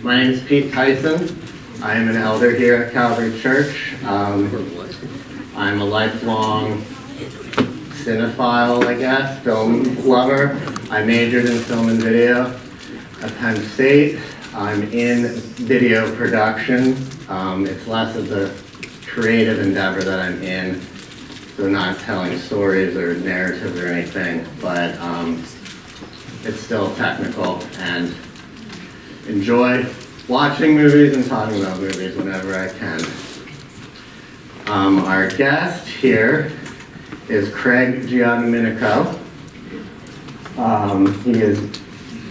My name is Pete Tyson. I am an elder here at Calvary Church. I'm a lifelong cinephile, I guess, film lover. I majored in film and video at Penn State. I'm in video production. It's less of the creative endeavor that I'm in, so not telling stories or narratives or anything, but it's still technical, and enjoy watching movies and talking about movies whenever I can. Our guest here is Craig Giandomenico.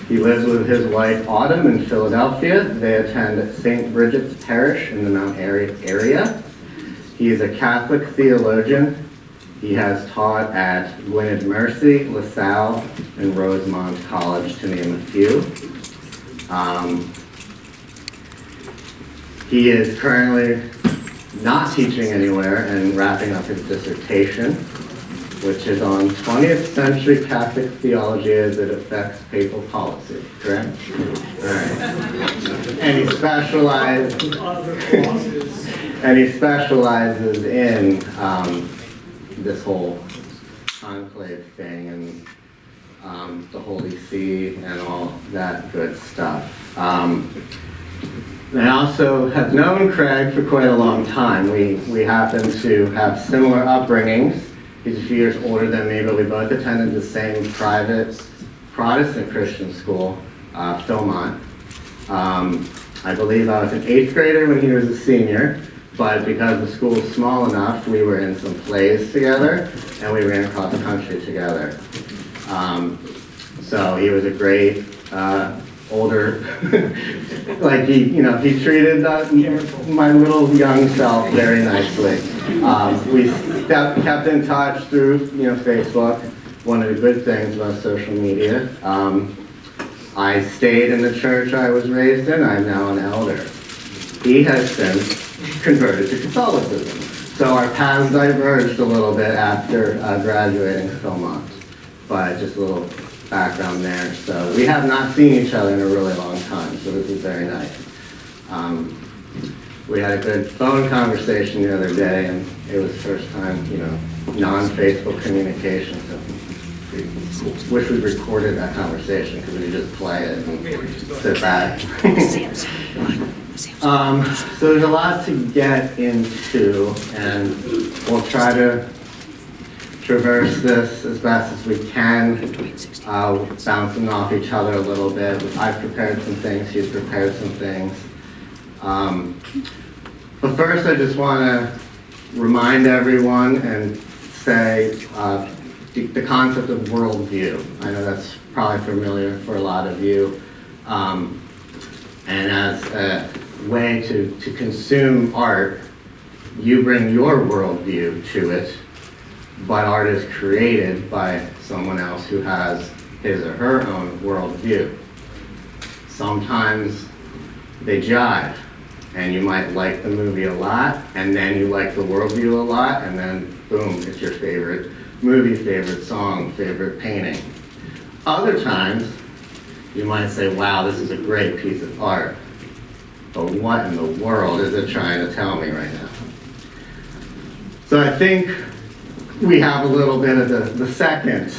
He lives with his wife Autumn in Philadelphia. They attend St. Bridget's Parish in the Mount Airy area. He is a Catholic theologian. He has taught at Gwynedd Mercy, LaSalle, and Rosemont College, to name a few. He is currently not teaching anywhere and wrapping up his dissertation, which is on 20th century Catholic theology as it affects papal policy, correct? All right. And he specializes in this whole conclave thing and the Holy See and all that good stuff. I also have known Craig for quite a long time. We happen to have similar upbringings. He's a few years older than me, but we both attended the same private Protestant Christian school, Philmont. I believe I was an 8th grader when he was a senior, but because the school was small enough, we were in some plays together, and we ran across the country together. So he was a great older, like he treated my little young self very nicely. We kept in touch through Facebook. One of the good things about social media. I stayed in the church I was raised in. I'm now an elder. He has since converted to Catholicism. So our paths diverged a little bit after graduating Philmont. But just a little background there. So we have not seen each other in a really long time, so this is very nice. We had a good phone conversation the other day, and it was the first time, non-Facebook communication. So we wish we recorded that conversation because we could just play it and sit back. So there's a lot to get into, and we'll try to traverse this as best as we can, bouncing off each other a little bit. I've prepared some things, he's prepared some things. But first I just want to remind everyone and say the concept of worldview. I know that's probably familiar for a lot of you. And as a way to consume art, you bring your worldview to it, but art is created by someone else who has his or her own worldview. Sometimes they jive, and you might like the movie a lot, and then you like the worldview a lot, and then boom, it's your favorite movie, favorite song, favorite painting. Other times, you might say, wow, this is a great piece of art, but what in the world is it trying to tell me right now? So I think we have a little bit of the second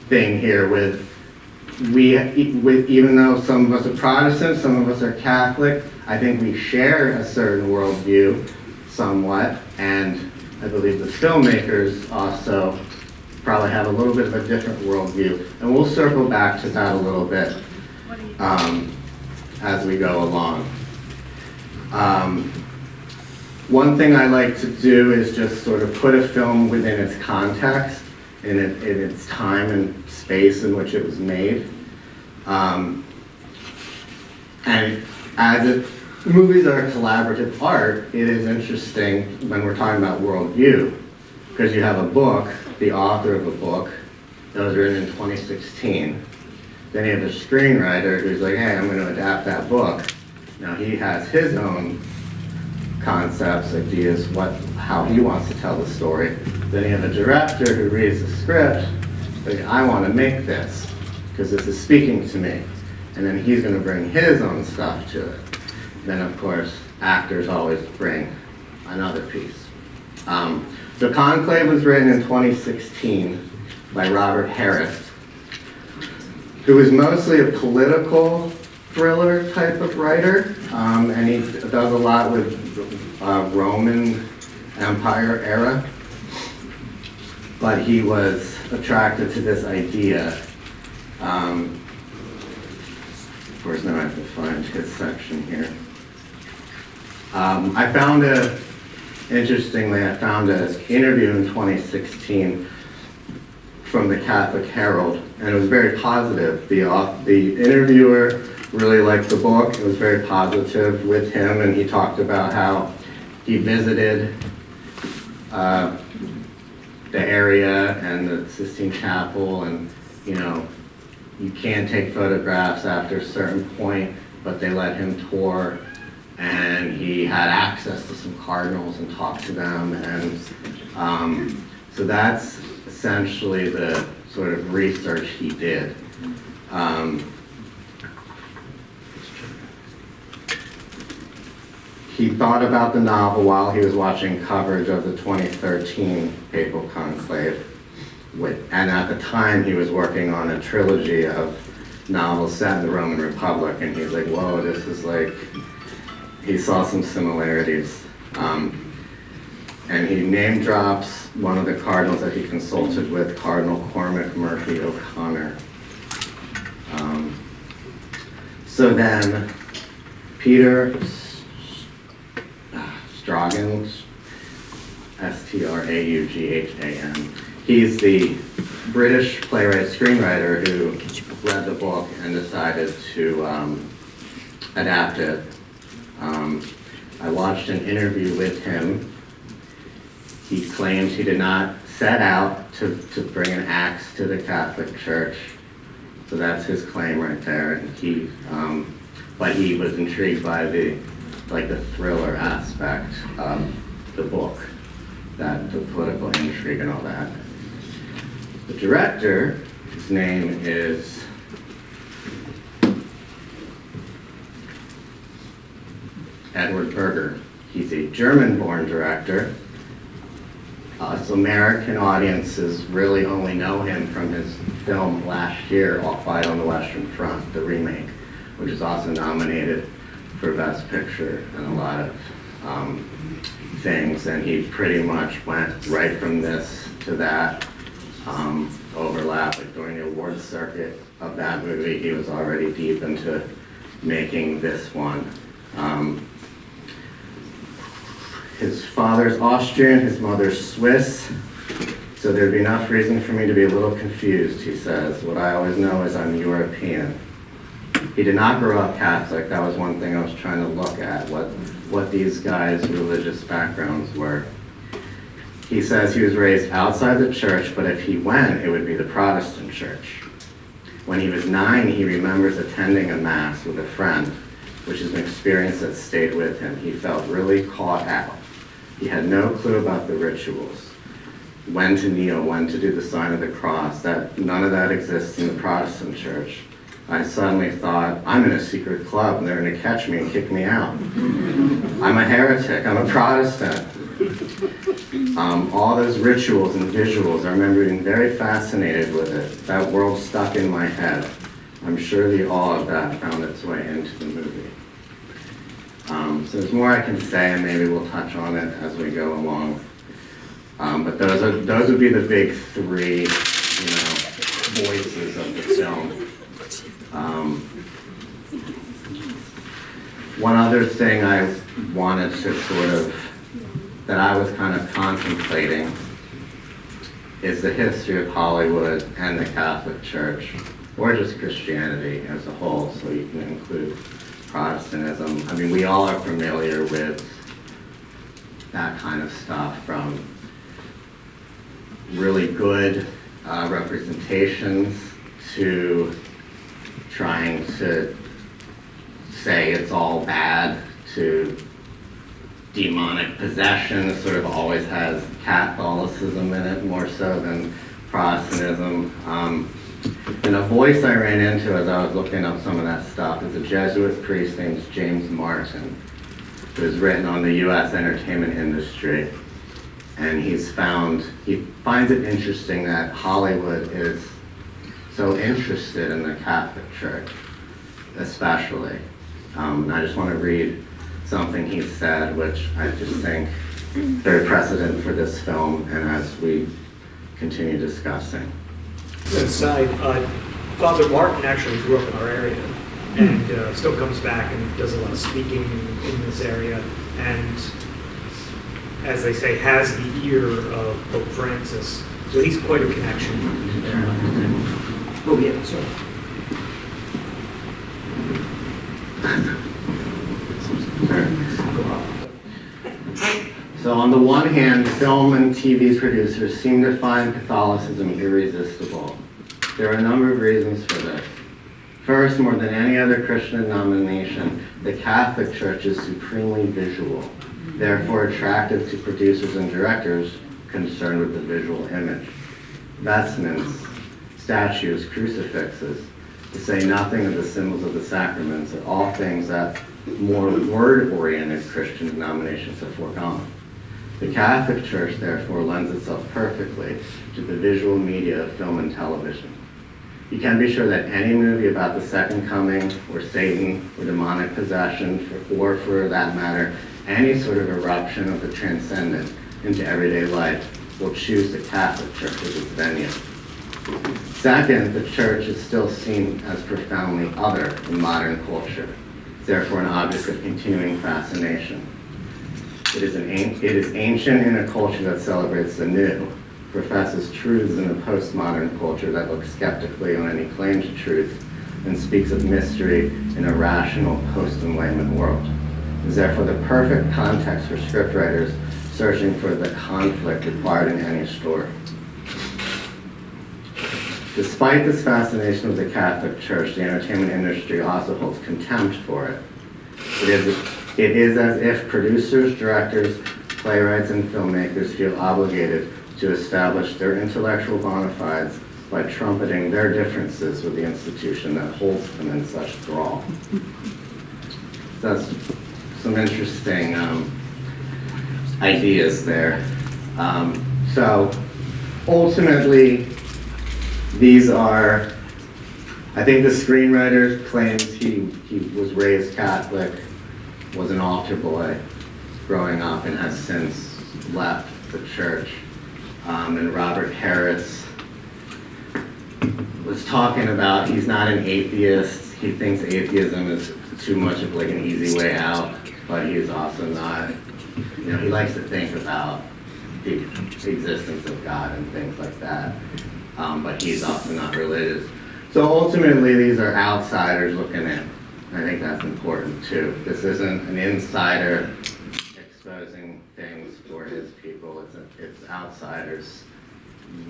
thing here with even though some of us are Protestant, some of us are Catholic, I think we share a certain worldview somewhat, and I believe the filmmakers also probably have a little bit of a different worldview, and we'll circle back to that a little bit as we go along. One thing I like to do is just sort of put a film within its context, in its time and space in which it was made. And as movies are collaborative art, it is interesting when we're talking about worldview, because you have a book, the author of a book, that was written in 2016. Then you have a screenwriter who's like, hey, I'm going to adapt that book. Now he has his own concepts, ideas, how he wants to tell the story. Then you have a director who reads the script, like, I want to make this, because this is speaking to me. and then he's going to bring his own stuff to it. Then, of course, actors always bring another piece. The Conclave was written in 2016 by Robert Harris, who is mostly a political thriller type of writer, and he does a lot with Roman Empire era. But he was attracted to this idea. Of course, now I have to find his section here. Interestingly, I found an interview in 2016 from the Catholic Herald, and it was very positive. The interviewer really liked the book. It was very positive with him, and he talked about how he visited the area and the Sistine Chapel, and you can't take photographs after a certain point, but they let him tour, and he had access to some cardinals and talked to them, and so that's essentially the sort of research he did. He thought about the novel while he was watching coverage of the 2013 Papal Conclave, and at the time he was working on a trilogy of novels set in the Roman Republic, and he's like, whoa, this is like, he saw some similarities. And he name drops one of the cardinals that he consulted with, Cardinal Cormac Murphy O'Connor. So then, Peter Straughn, S-T-R-A-U-G-H-A-N. He's the British playwright screenwriter who read the book and decided to adapt it. I watched an interview with him. He claims he did not set out to bring an axe to the Catholic Church. So that's his claim right there. And but he was intrigued by the thriller aspect of the book, the political intrigue and all that. The director, his name is Edward Berger. He's a German-born director. So American audiences really only know him from his film last year, All Quiet on the Western Front, the remake, which is also nominated for Best Picture and a lot of things. And he pretty much went right from this to that overlap. Like during the awards circuit of that movie, he was already deep into making this one. His father's Austrian, his mother's Swiss, so there'd be enough reason for me to be a little confused, he says. What I always know is I'm European. He did not grow up Catholic. That was one thing I was trying to look at, what these guys' religious backgrounds were. He says he was raised outside the church, but if he went, it would be the Protestant church. When he was 9, he remembers attending a mass with a friend, which is an experience that stayed with him. He felt really caught out. He had no clue about the rituals, when to kneel, when to do the sign of the cross. None of that exists in the Protestant church. I suddenly thought, I'm in a secret club and they're going to catch me and kick me out. I'm a heretic, I'm a Protestant. All those rituals and visuals, I remember being very fascinated with it. That world stuck in my head. I'm sure the awe of that found its way into the movie. So there's more I can say, and maybe we'll touch on it as we go along. But those would be the big three, voices of the film. One other thing I wanted to that I was kind of contemplating is the history of Hollywood and the Catholic Church, or just Christianity as a whole, so you can include Protestantism. I mean, we all are familiar with that kind of stuff, from really good representations to trying to say it's all bad, to demonic possession. Sort of always has Catholicism in it more so than Protestantism. And a voice I ran into as I was looking up some of that stuff is a Jesuit priest named James Martin, who has written on the U.S. entertainment industry. And he finds it interesting that Hollywood is so interested in the Catholic Church, especially. And I just want to read something he said, which I just think very precedent for this film and as we continue discussing. Aside, Father Martin actually grew up in our area and still comes back and does a lot of speaking in this area, and as they say, has the ear of Pope Francis. So he's quite a connection there. Oh yeah, sorry. So on the one hand, film and TV producers seem to find Catholicism irresistible. There are a number of reasons for this. First, more than any other Christian denomination, the Catholic Church is supremely visual, therefore attractive to producers and directors concerned with the visual image. Vestments, statues, crucifixes, to say nothing of the symbols of the sacraments, are all things that more word-oriented Christian denominations have foregone. The Catholic Church, therefore, lends itself perfectly to the visual media of film and television. You can be sure that any movie about the Second Coming, or Satan, or demonic possession, or for that matter, any sort of eruption of the transcendent into everyday life, will choose the Catholic Church as its venue. Second, the Church is still seen as profoundly other in modern culture, therefore an object of continuing fascination. It is ancient in a culture that celebrates the new, professes truths in a postmodern culture that looks skeptically on any claim to truth, and speaks of mystery in a rational post-Enlightenment world. It is therefore the perfect context for scriptwriters searching for the conflict required in any story. Despite this fascination with the Catholic Church, the entertainment industry also holds contempt for it. It is as if producers, directors, playwrights, and filmmakers feel obligated to establish their intellectual bona fides by trumpeting their differences with the institution that holds them in such thrall. That's some interesting ideas there. So ultimately, these are, I think the screenwriter claims he was raised Catholic, was an altar boy growing up, and has since left the church. And Robert Harris was talking about, he's not an atheist. He thinks atheism is too much of like an easy way out, but he's also not, he likes to think about the existence of God and things like that. But he's also not religious. So ultimately, these are outsiders looking in. I think that's important too. This isn't an insider exposing things for his people. It's outsiders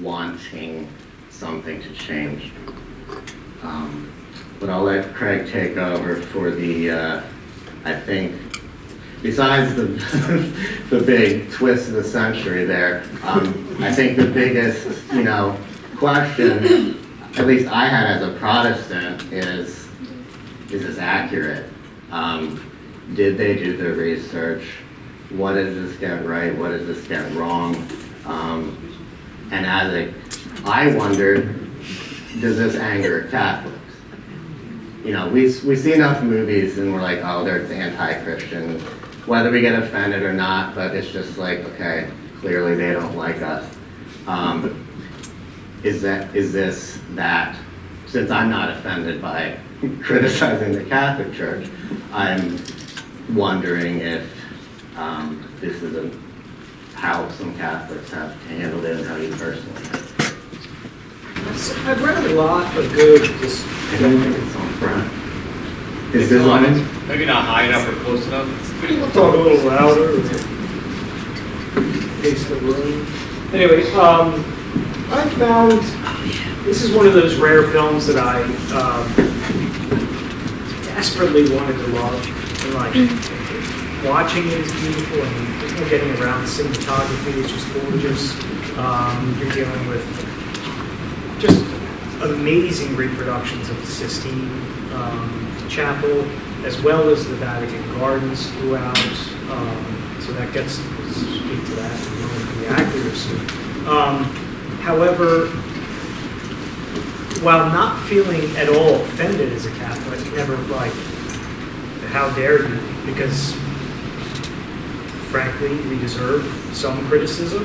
wanting something to change. But I'll let Craig take over for the, I think, besides the the big twist of the century there, I think the biggest, question, at least I had as a Protestant, is this accurate? Did they do their research? What does this get right? What does this get wrong? And I wondered, does this anger Catholics? We see enough movies and we're like, oh, they're anti-Christian, whether we get offended or not, but it's just like, okay, clearly they don't like us. Is this that, since I'm not offended by criticizing the Catholic Church, I'm wondering if this is how some Catholics have handled it and how you personally have. I've read a lot of good. I don't think it's on front. Is this on it? Maybe not high enough or close enough. We'll talk a little louder. Pace the room. Anyway, I found this is one of those rare films that I desperately wanted to love. And watching it is beautiful, and there's no getting around the cinematography. It's just gorgeous. You're dealing with just amazing reproductions of the Sistine Chapel, as well as the Vatican Gardens throughout. So that gets to speak to that and the accuracy. However, while not feeling at all offended as a Catholic, never like, how dare you? Because frankly, we deserve some criticism,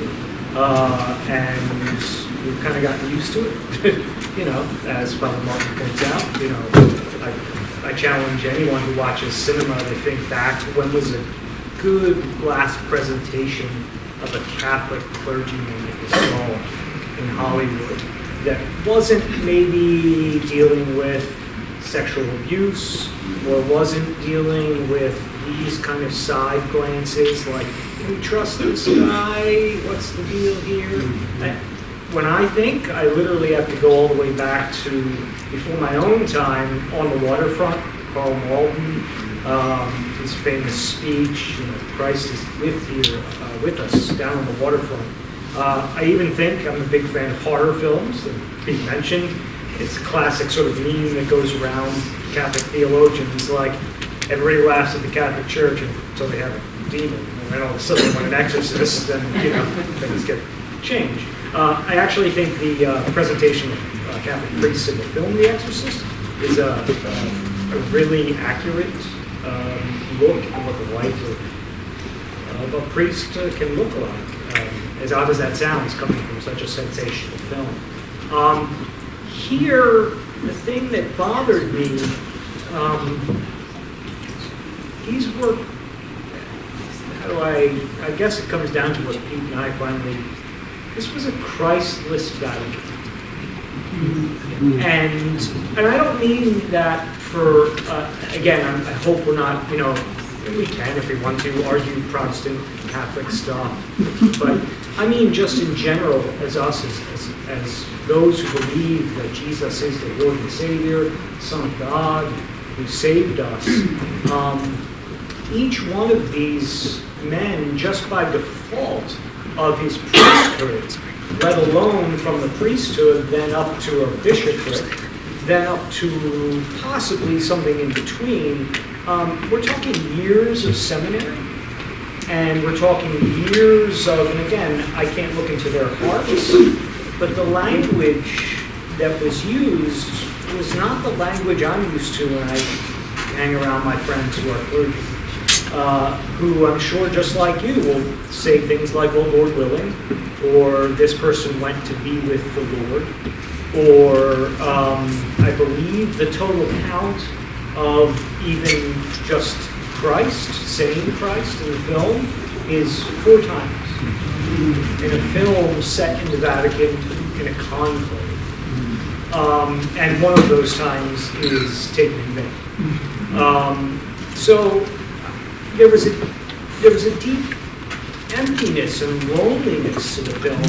and we've kind of gotten used to it. You know, as Father Martin points out, you know, I challenge anyone who watches cinema to think back when was a good last presentation of a Catholic clergyman that was saw in Hollywood that wasn't maybe dealing with sexual abuse or wasn't dealing with these kind of side glances like, can we trust this guy? What's the deal here? When I think, I literally have to go all the way back to before my own time on the waterfront, Carl Malden, his famous speech, you know, Christ is with us down on the waterfront. I even think, I'm a big fan of horror films, that Pete mentioned. It's a classic sort of meme that goes around Catholic theologians, like everybody laughs at the Catholic Church until they have a demon, and then all of a sudden when an exorcist, then you know, things get changed. I actually think the presentation of Catholic priests in the film The Exorcist is a really accurate look at what the life of a priest can look like. As odd as that sounds, coming from such a sensational film. Here, the thing that bothered me, these were, how do I guess it comes down to what Pete and I finally, this was a Christless Vatican. And I don't mean that for, again, I hope we're not, you know, we can if we want to argue Protestant Catholic stuff, but I mean just in general as us, as those who believe that Jesus is the Lord and Savior, Son of God, who saved us. Each one of these men, just by default of his priesthood, let alone from the priesthood, then up to a bishopric, then up to possibly something in between. We're talking years of seminary, and we're talking years of, and again, I can't look into their hearts, but the language that was used was not the language I'm used to when I hang around my friends who are clergy, who I'm sure, just like you, will say things like, well, Lord willing, or this person went to be with the Lord, or I believe the total count of even just Christ, saying Christ in the film, is 4 times. In a film set in the Vatican in a conclave. And one of those times is taken in vain. So there was a deep emptiness and loneliness to the film,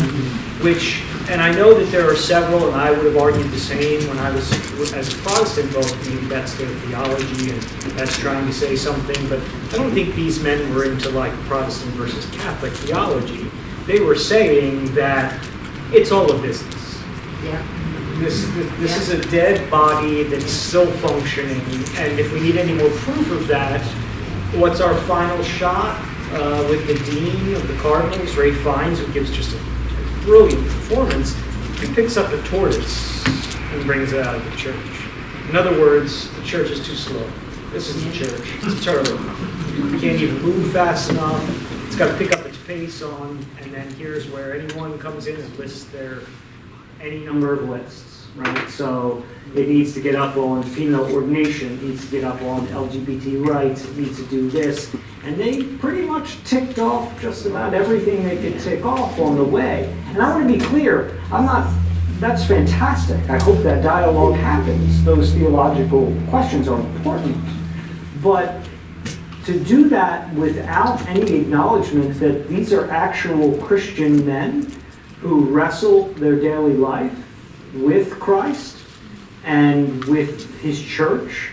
which, and I know that there are several, and I would have argued the same when I was, as a Protestant, both maybe that's their theology and that's trying to say something, but I don't think these men were into like Protestant versus Catholic theology. They were saying that it's all a business. Yeah. This is a dead body that's still functioning, and if we need any more proof of that, what's our final shot? With the Dean of the Cardinals, Ray Fiennes, who gives just a brilliant performance, he picks up a tortoise and brings it out of the church. In other words, the church is too slow. This is the church. It's a turtle. It can't even move fast enough. It's got to pick up its pace on, and then here's where anyone comes in and lists their any number of lists, right? So it needs to get up on female ordination, it needs to get up on LGBT rights, it needs to do this. And they pretty much ticked off just about everything they could tick off on the way. And I want to be clear, that's fantastic. I hope that dialogue happens. Those theological questions are important. But to do that without any acknowledgement that these are actual Christian men who wrestle their daily life with Christ and with his church,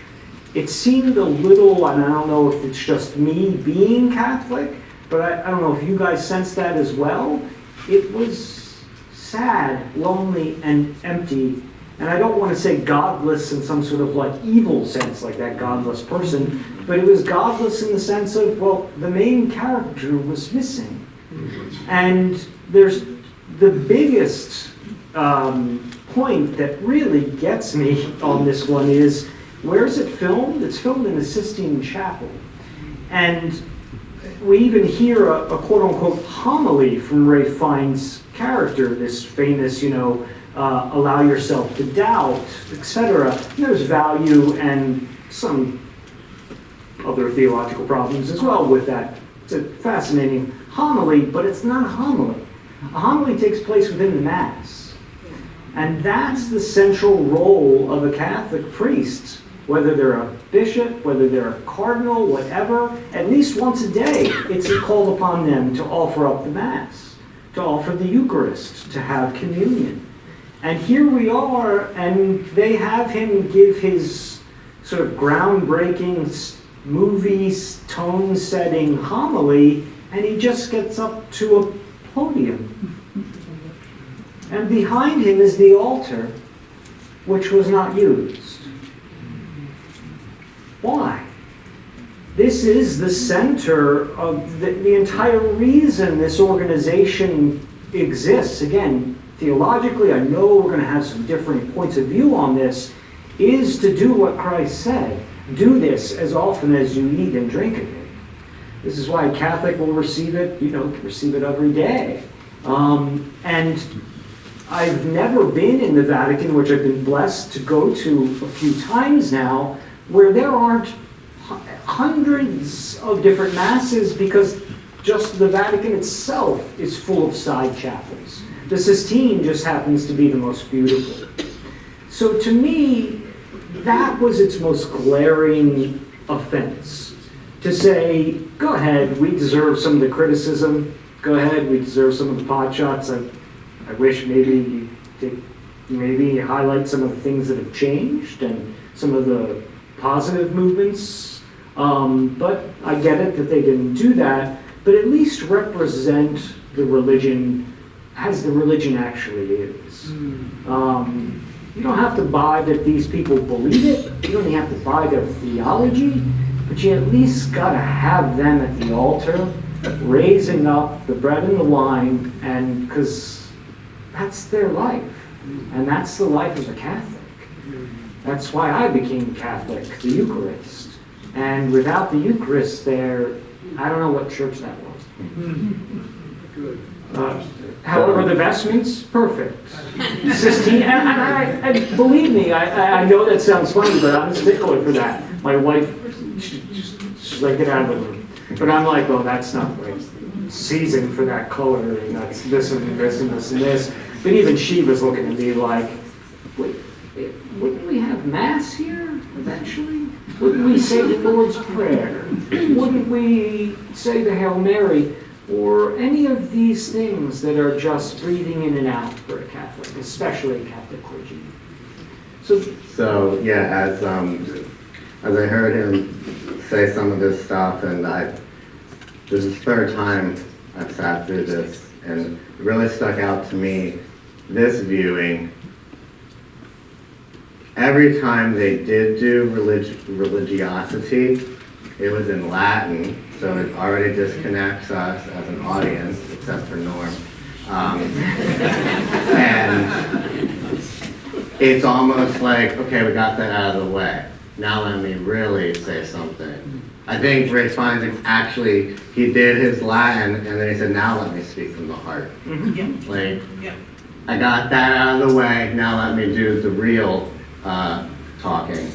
it seemed a little, and I don't know if it's just me being Catholic, but I don't know if you guys sense that as well. It was sad, lonely, and empty, And I don't want to say godless in some sort of like evil sense, like that godless person, but it was godless in the sense of, well, the main character was missing. And there's the biggest point that really gets me on this one is, where is it filmed? It's filmed in the Sistine Chapel. And we even hear a quote-unquote homily from Ralph Fiennes' character, this famous, allow yourself to doubt, etc. There's value and some other theological problems as well with that. It's a fascinating homily, but it's not a homily. A homily takes place within the Mass. And that's the central role of a Catholic priest, whether they're a bishop, whether they're a cardinal, whatever. At least once a day, it's called upon them to offer up the Mass, to offer the Eucharist, to have communion. And here we are, and they have him give his sort of groundbreaking movie tone-setting homily, and he just gets up to a podium. And behind him is the altar, which was not used. Why? This is the center of the entire reason this organization exists. Again, theologically, I know we're going to have some different points of view on this, is to do what Christ said. Do this as often as you eat and drink of it. This is why a Catholic will receive it, receive it every day. And I've never been in the Vatican, which I've been blessed to go to a few times now, where there aren't hundreds of different masses, because just the Vatican itself is full of side chapels. The Sistine just happens to be the most beautiful. So to me, that was its most glaring offense. To say, go ahead, we deserve some of the criticism. Go ahead, we deserve some of the pot shots. I wish maybe you highlight some of the things that have changed and some of the positive movements. But I get it that they didn't do that, but at least represent the religion as the religion actually is. You don't have to buy that these people believe it. You don't even have to buy their theology, but you at least got to have them at the altar, raising up the bread and the wine, and because that's their life, and that's the life of a Catholic. That's why I became Catholic, the Eucharist. And without the Eucharist there, I don't know what church that was. Good. However, the vestments, perfect. Sistine, and believe me, I know that sounds funny, but I'm a stickler for that. My wife, she's like, get out of the room. But I'm like, well, that's not right. Season for that color, and that's this and this and this and this. But even she was looking at me like, wouldn't we have Mass here eventually? Wouldn't we say the Lord's Prayer? Wouldn't we say the Hail Mary? Or any of these things that are just breathing in and out for a Catholic, especially a Catholic clergy. So yeah, as I heard him say some of this stuff, and this is the third time I've sat through this, and it really stuck out to me, this viewing. Every time they did do religiosity, it was in Latin, so it already disconnects us as an audience, except for Norm. And it's almost like, okay, we got that out of the way. Now let me really say something. I think Ray Fiennes actually, he did his Latin, and then he said, now let me speak from the heart. Like, I got that out of the way, now let me do the real talking.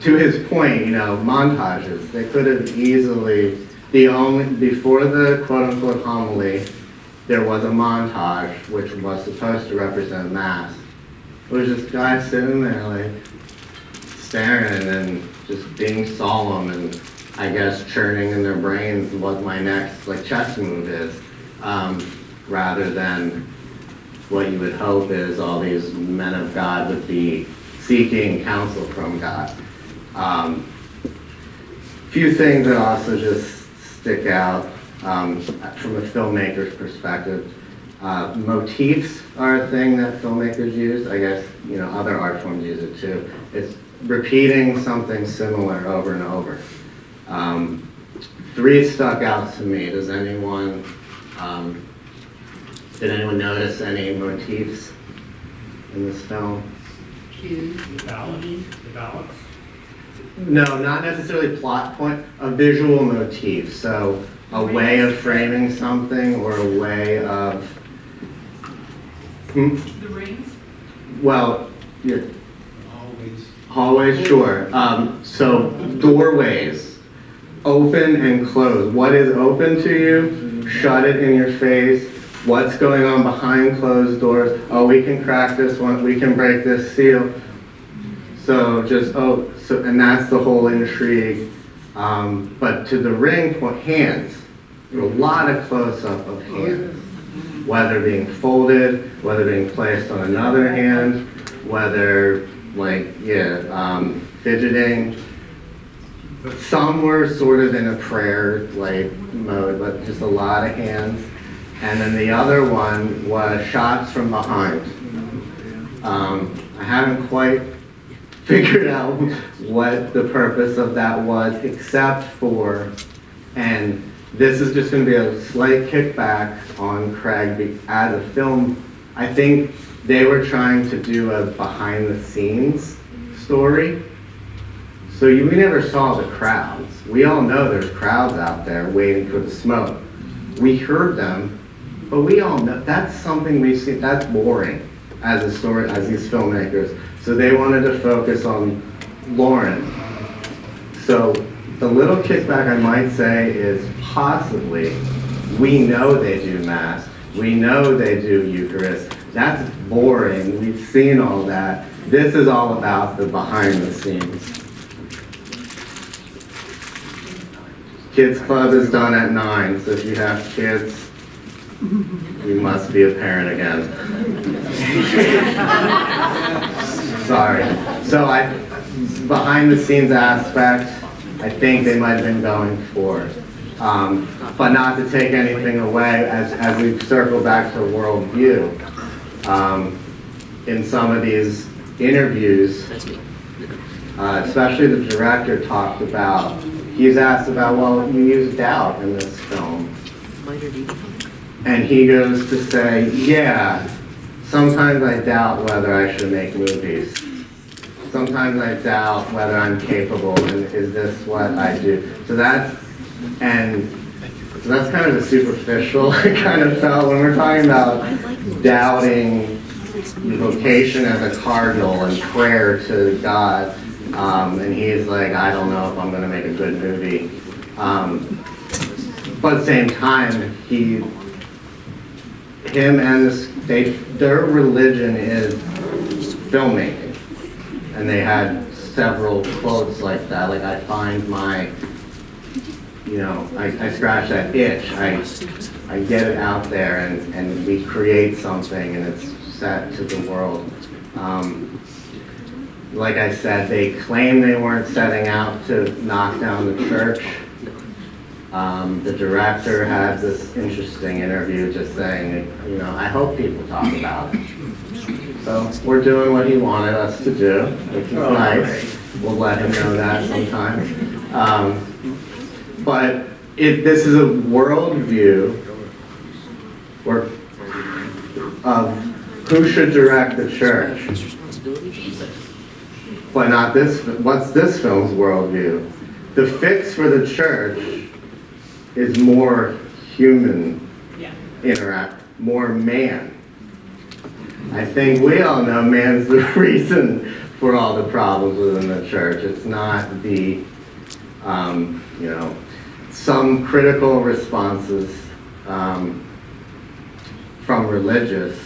To his point, montages, they could have easily, before the quote-unquote homily, there was a montage which was supposed to represent Mass. It was just guys sitting there like staring and just being solemn and I guess churning in their brains what my next chess move is, rather than what you would hope is all these men of God would be seeking counsel from God. Few things that also just stick out from a filmmaker's perspective. Motifs are a thing that filmmakers use. I guess, you know, other art forms use it too. It's repeating something similar over and over. Three stuck out to me. Did anyone notice any motifs in this film? The balance. No, not necessarily plot point, a visual motif. So a way of framing something or a way of... The rings? Well, yeah. Always. Hallways, sure. So doorways, open and close. What is open to you? Shut it in your face. What's going on behind closed doors? Oh, we can crack this one. We can break this seal. So and that's the whole intrigue. But to the ring, hands. A lot of close-up of hands. Whether being folded, whether being placed on another hand, whether fidgeting. Some were sort of in a prayer mode, but just a lot of hands. And then the other one was shots from behind. I haven't quite figured out what the purpose of that was, except for, and this is just going to be a slight kickback on Craig as a film. I think they were trying to do a behind-the-scenes story. So we never saw the crowds. We all know there's crowds out there waiting for the smoke. We heard them, but we all know that's something we see. That's boring as a story, as these filmmakers. So they wanted to focus on Lauren. So the little kickback I might say is possibly, we know they do Mass, we know they do Eucharist. That's boring, we've seen all that. This is all about the behind the scenes. Kids Club is done at 9, so if you have kids, you must be a parent again. Sorry. So behind the scenes aspect, I think they might have been going for. But not to take anything away, as we circle back to worldview, in some of these interviews, especially the director talked about, he's asked about, well, you use doubt in this film. And he goes to say, yeah, sometimes I doubt whether I should make movies. Sometimes I doubt whether I'm capable, and is this what I do? So that's kind of the superficial I kind of felt when we're talking about doubting vocation as a cardinal and prayer to God. And he's like, I don't know if I'm going to make a good movie. But at the same time, their religion is filmmaking. And they had several quotes like that, like I find my, I scratch that itch, I get it out there and we create something and it's set to the world. Like I said, they claim they weren't setting out to knock down the church. The director had this interesting interview just saying, I hope people talk about it. So we're doing what he wanted us to do, which is nice. We'll let him know that sometime. But this is a worldview of who should direct the church. But not this. What's this film's worldview? The fix for the church is more human more man. I think we all know man's the reason for all the problems within the church. It's not the, some critical responses from religious.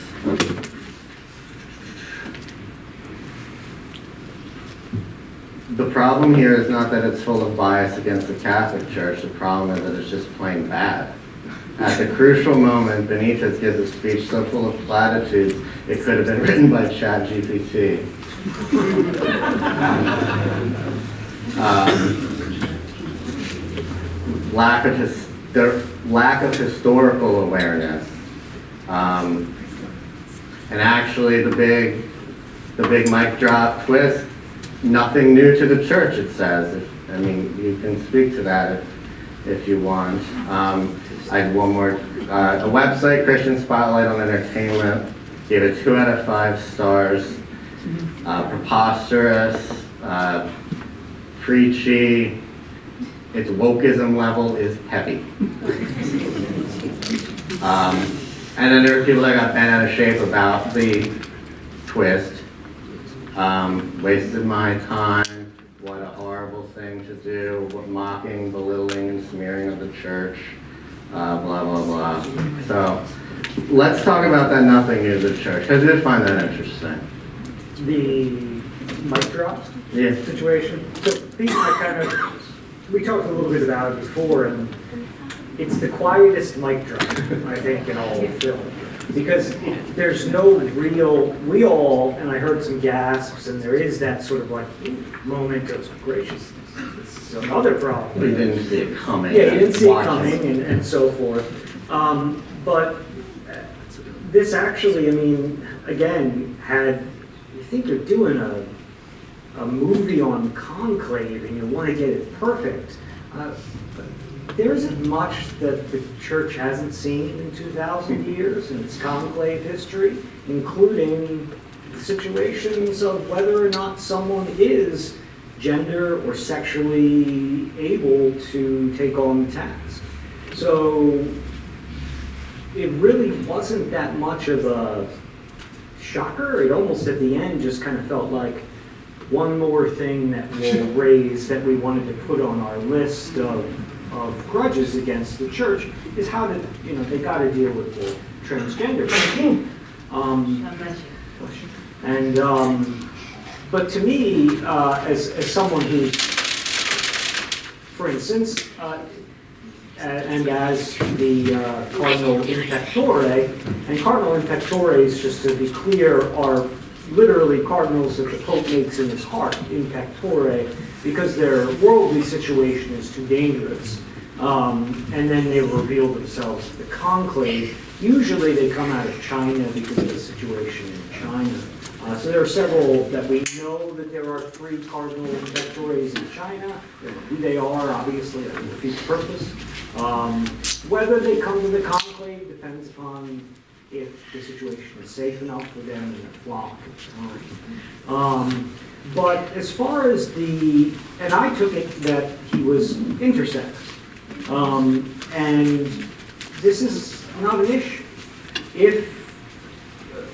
The problem here is not that it's full of bias against the Catholic Church. The problem is that it's just plain bad. At the crucial moment, Benitez gives a speech so full of platitudes, it could have been written by ChatGPT. Lack of historical awareness. And actually, the big mic drop twist, nothing new to the church, it says. I mean, you can speak to that if you want. I had one more, a website, Christian Spotlight on Entertainment, gave it 2 out of 5 stars. Preposterous, preachy, its wokeism level is heavy. And then there were people that got bent out of shape about the twist. Wasted my time, what a horrible thing to do, what mocking, belittling, and smearing of the church, blah, blah, blah. So let's talk about that nothing new to the church, because I did find that interesting. The mic drop Yeah. situation. So Pete and I we talked a little bit about it before, and it's the quietest mic drop, I think, in all of film. Because there's no real, and I heard some gasps, and there is that sort of like moment of graciousness. This is another problem. We didn't see it coming. Yeah, you didn't see it Watch coming and so forth. But this actually, I mean, again, you think you're doing a movie on Conclave and you want to get it perfect. There isn't much that the church hasn't seen in 2,000 years in its conclave history, including situations of whether or not someone is gender or sexually able to take on the task. So it really wasn't that much of a shocker. It almost at the end just kind of felt like one more thing that we'll raise that we wanted to put on our list of grudges against the church is how did, they got to deal with the transgender people. But to me, as someone who, for instance, and as the Cardinal in Pectore, and Cardinal in Pectores, just to be clear, are literally cardinals that the Pope makes in his heart in Pectore because their worldly situation is too dangerous. And then they reveal themselves to the conclave. Usually they come out of China because of the situation in China. So there are several that we know that there are 3 cardinal pectores in China. Who they are, obviously, that will defeat the purpose. Whether they come to the conclave depends upon if the situation is safe enough for them in the flock at the time. But as far as and I took it that he was intersex. And this is not an issue. If,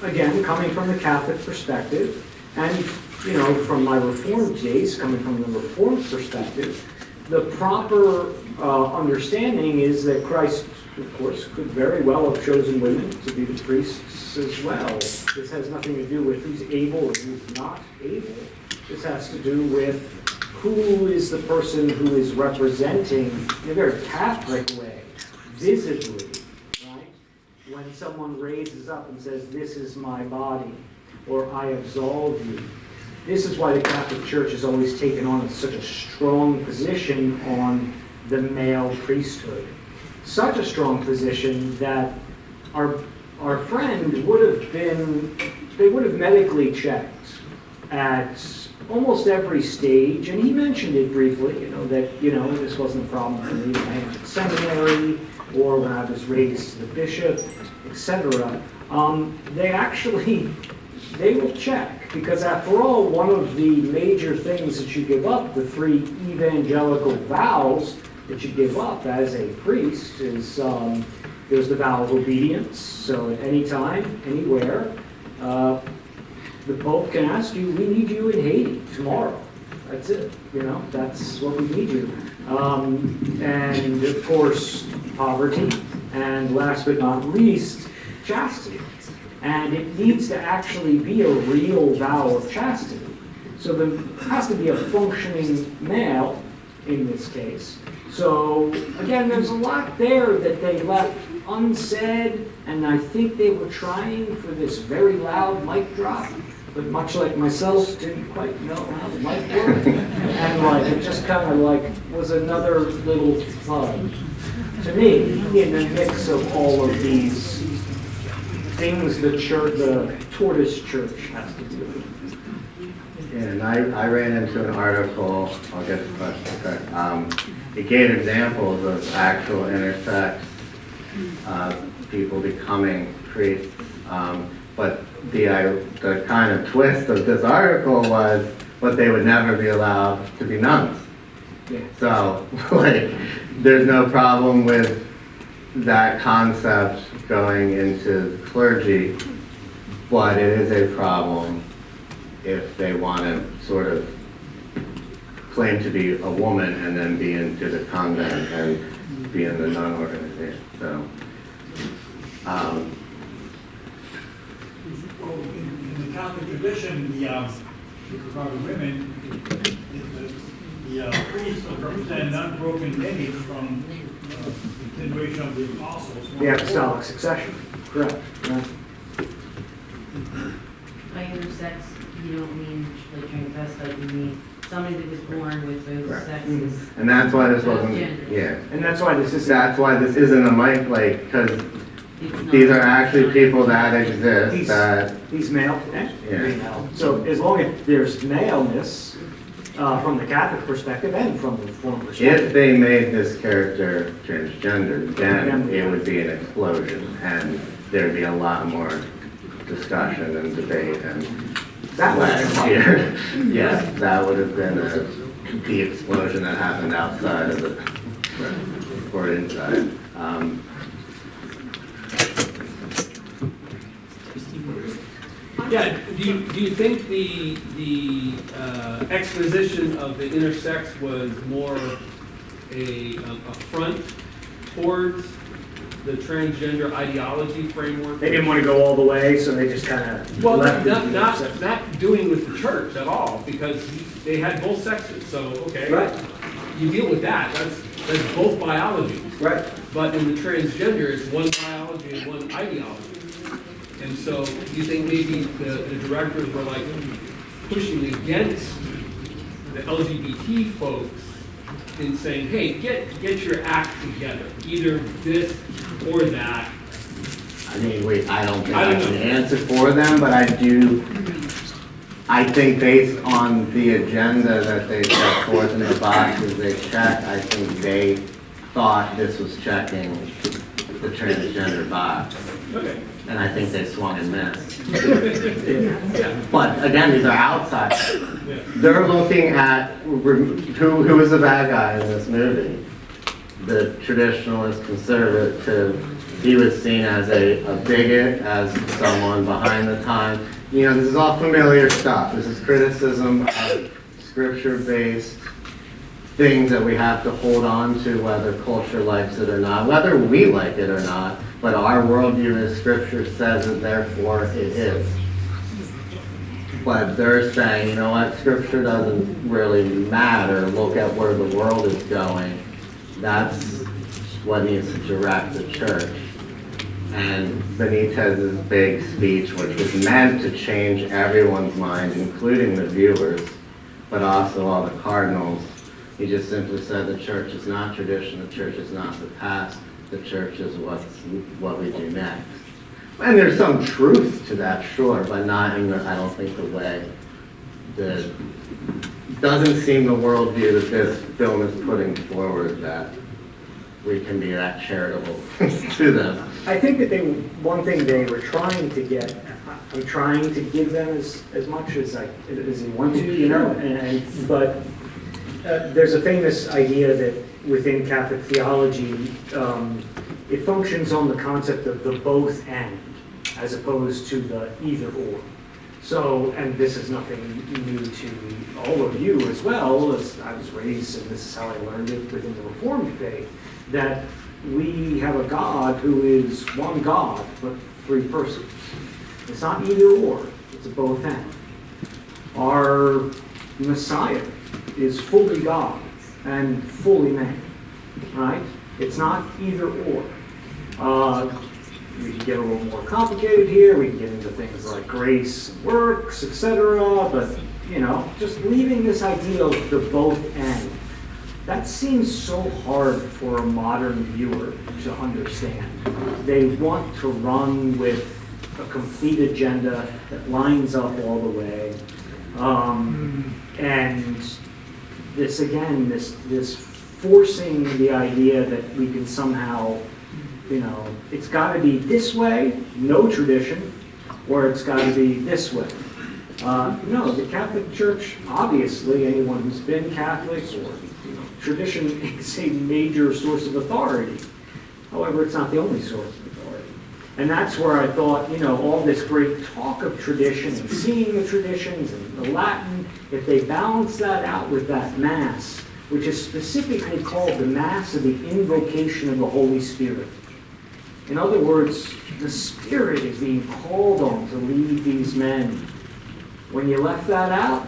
again, coming from the Catholic perspective, and, from my Reformed days, coming from the Reformed perspective, the proper understanding is that Christ, of course, could very well have chosen women to be the priests as well. This has nothing to do with who's able or who's not able. This has to do with who is the person who is representing, in a very Catholic way, visibly, right? When someone raises up and says, "This is my body," or "I absolve you." This is why the Catholic Church has always taken on such a strong position on the male priesthood. Such a strong position that our friend would have medically checked at almost every stage, and he mentioned it briefly, that, this wasn't a problem for me when I went to seminary, or when I was raised to the bishop, etc. They will check, because after all, one of the major things that you give up, the 3 evangelical vows that you give up as a priest is, there's the vow of obedience, so at any time, anywhere, the Pope can ask you, "We need you in Haiti tomorrow." That's it. That's what we need you. And of course, poverty, and last but not least, chastity. And it needs to actually be a real vow of chastity. So there has to be a functioning male in this case. So again, there's a lot there that they left unsaid, and I think they were trying for this very loud mic drop, but much like myself, didn't quite know how the mic worked, and it just kind of was another little thud to me in the mix of all of these things the tortoise church has to do. And I ran into an article, I'll get the question correct. It gave examples of actual intersex people becoming priests. But the kind of twist of this article was, but they would never be allowed to be nuns. Yeah. So, like, there's no problem with that concept going into clergy, but it is a problem if they want to sort of claim to be a woman and then be into the convent and be in the nun organization. So, Well, in the Catholic tradition, regarding women, the priests represent an unbroken lineage from the continuation of the apostles. The apostolic succession, correct. Yeah. By intersex, you don't mean like transvestite, you mean somebody that was born with those Correct. sexes. and that's why this wasn't, Transgender. yeah. And that's why this is. That's why this isn't a mic, like, because It's not- these are actually people that exist He's- that, He's male and Yeah. female. So as long as there's maleness from the Catholic perspective and from the Reformed if perspective. they made this character transgender, then it would be an explosion and there'd be a lot more discussion and debate and That was last year. Yes, that would have been the explosion that happened outside of it or inside. Yeah, do you think the exposition of the intersex was more a front towards the transgender ideology framework? They didn't want to go all the way, so they just kind of Well, left. not doing with the church at all, because they had both sexes, so, okay. Right, You deal with that, that's both biologies. right. But in the transgender, it's one biology and one ideology. And so, do you think maybe the directors were like pushing against the LGBT folks in saying, hey, get your act together, either this or that? I mean, I don't think I I don't can know. answer for them, but I think based on the agenda that they set forth in the boxes they checked, I think they thought this was checking the transgender box. Okay. And I think they swung and missed. Yeah. But again, these are outside. Yeah. They're looking at who is the bad guy in this movie. The traditionalist conservative, he was seen as a bigot, as someone behind the time. You know, this is all familiar stuff. This is criticism of scripture-based things that we have to hold on to, whether culture likes it or not, whether we like it or not, but our worldview is scripture says it, therefore it is. But they're saying, you know what, scripture doesn't really matter, look at where the world is going. That's what needs to direct the church. And Benitez's big speech, which was meant to change everyone's mind, including the viewers, but also all the cardinals, he just simply said the church is not tradition, the church is not the past, the church is what we do next. And there's some truth to that, sure, but not in the, I don't think the way that doesn't seem the worldview that this film is putting forward, that we can be that charitable to them. I think that one thing they were trying to get, I'm trying to give them as much as you want to, you know, but there's a famous idea that within Catholic theology, it functions on the concept of the both and, as opposed to the either or. So, and this is nothing new to all of you as well, as I was raised, and this is how I learned it within the Reformed faith, that we have a God who is one God, but three persons. It's not either or, it's a both and. Our Messiah is fully God and fully man, right? It's not either or. We can get a little more complicated here, we can get into things like grace and works, etc., but, you know, just leaving this idea of the both and, that seems so hard for a modern viewer to understand. They want to run with a complete agenda that lines up all the way. And this, again, this forcing the idea that we can somehow, it's got to be this way, no tradition, or it's got to be this way. No, the Catholic Church, obviously, anyone who's been Catholic or tradition is a major source of authority. However, it's not the only source of authority. And that's where I thought, all this great talk of tradition and seeing the traditions and the Latin, if they balance that out with that Mass, which is specifically called the Mass of the Invocation of the Holy Spirit. In other words, the Spirit is being called on to lead these men. When you left that out,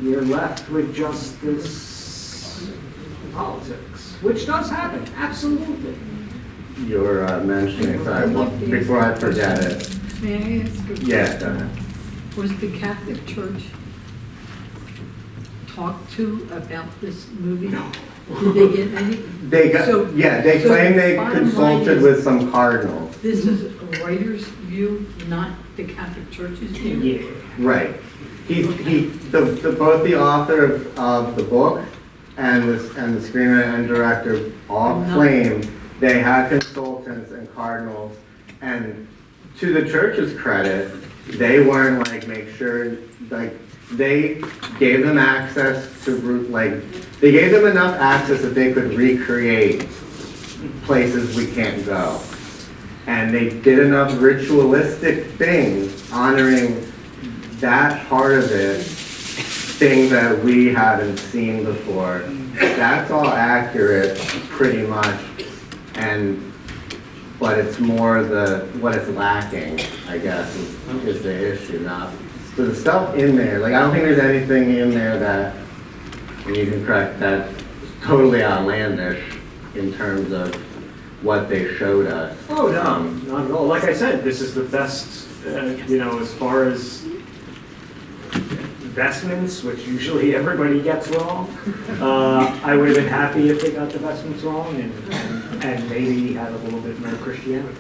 you're left with just this politics, which does happen, absolutely. You're mentioning, sorry, before I forget it. May I ask a question? Yeah, go ahead. Was the Catholic Church talked to about this movie? No. Did they get any? They So claim they bottom line consulted is- with some cardinals. This is a writer's view, not the Catholic Church's view? Yeah. Right. Both the author of the book and the screenwriter and director all claim they had consultants and cardinals, and to the church's credit, they weren't they gave them access to they gave them enough access that they could recreate places we can't go. And they did enough ritualistic things honoring that part of it, thing that we haven't seen before. That's all accurate, pretty much. But it's more what it's lacking, I guess, is the issue. Not so the stuff in there. I don't think there's anything in there that, and you can correct that, totally outlandish in terms of what they showed us. Oh, no, not at all. Like I said, this is the best, as far as investments, which usually everybody gets wrong. I would have been happy if they got the investments wrong and maybe had a little bit more Christianity.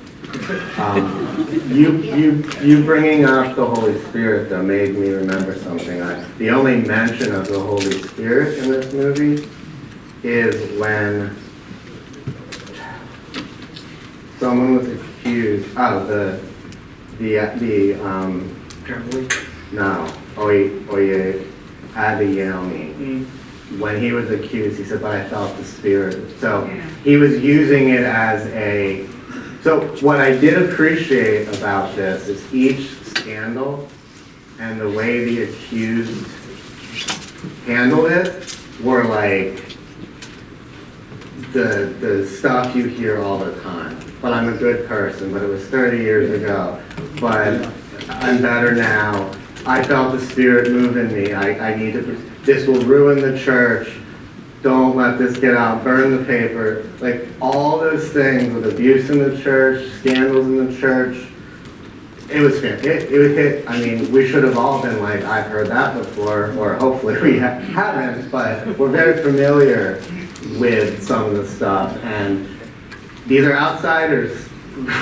You bringing up the Holy Spirit, though, made me remember something. The only mention of the Holy Spirit in this movie is when someone was accused. Giandomenico, when he was accused, he said, "But I felt the Spirit." So he was using it as a. So what I did appreciate about this is each scandal and the way the accused handled it were like the stuff you hear all the time. But I'm a good person, but it was 30 years ago. But I'm better now. I felt the Spirit move in me. I need to, this will ruin the church. Don't let this get out. Burn the paper. All those things with abuse in the church, scandals in the church. It was fantastic. It would hit, we should have all been like, I've heard that before, or hopefully we haven't, but we're very familiar with some of the stuff. And these are outsiders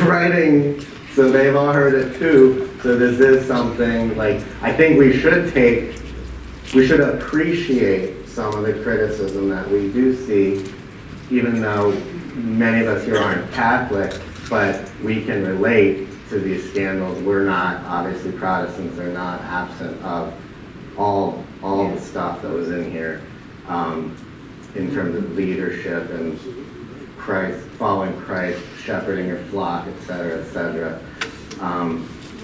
writing, so they've all heard it too. So this is something I think we should appreciate some of the criticism that we do see, even though many of us here aren't Catholic, but we can relate to these scandals. We're not, obviously Protestants are not absent of all the stuff that was in here in terms of leadership and Christ, following Christ, shepherding your flock, etc., etc.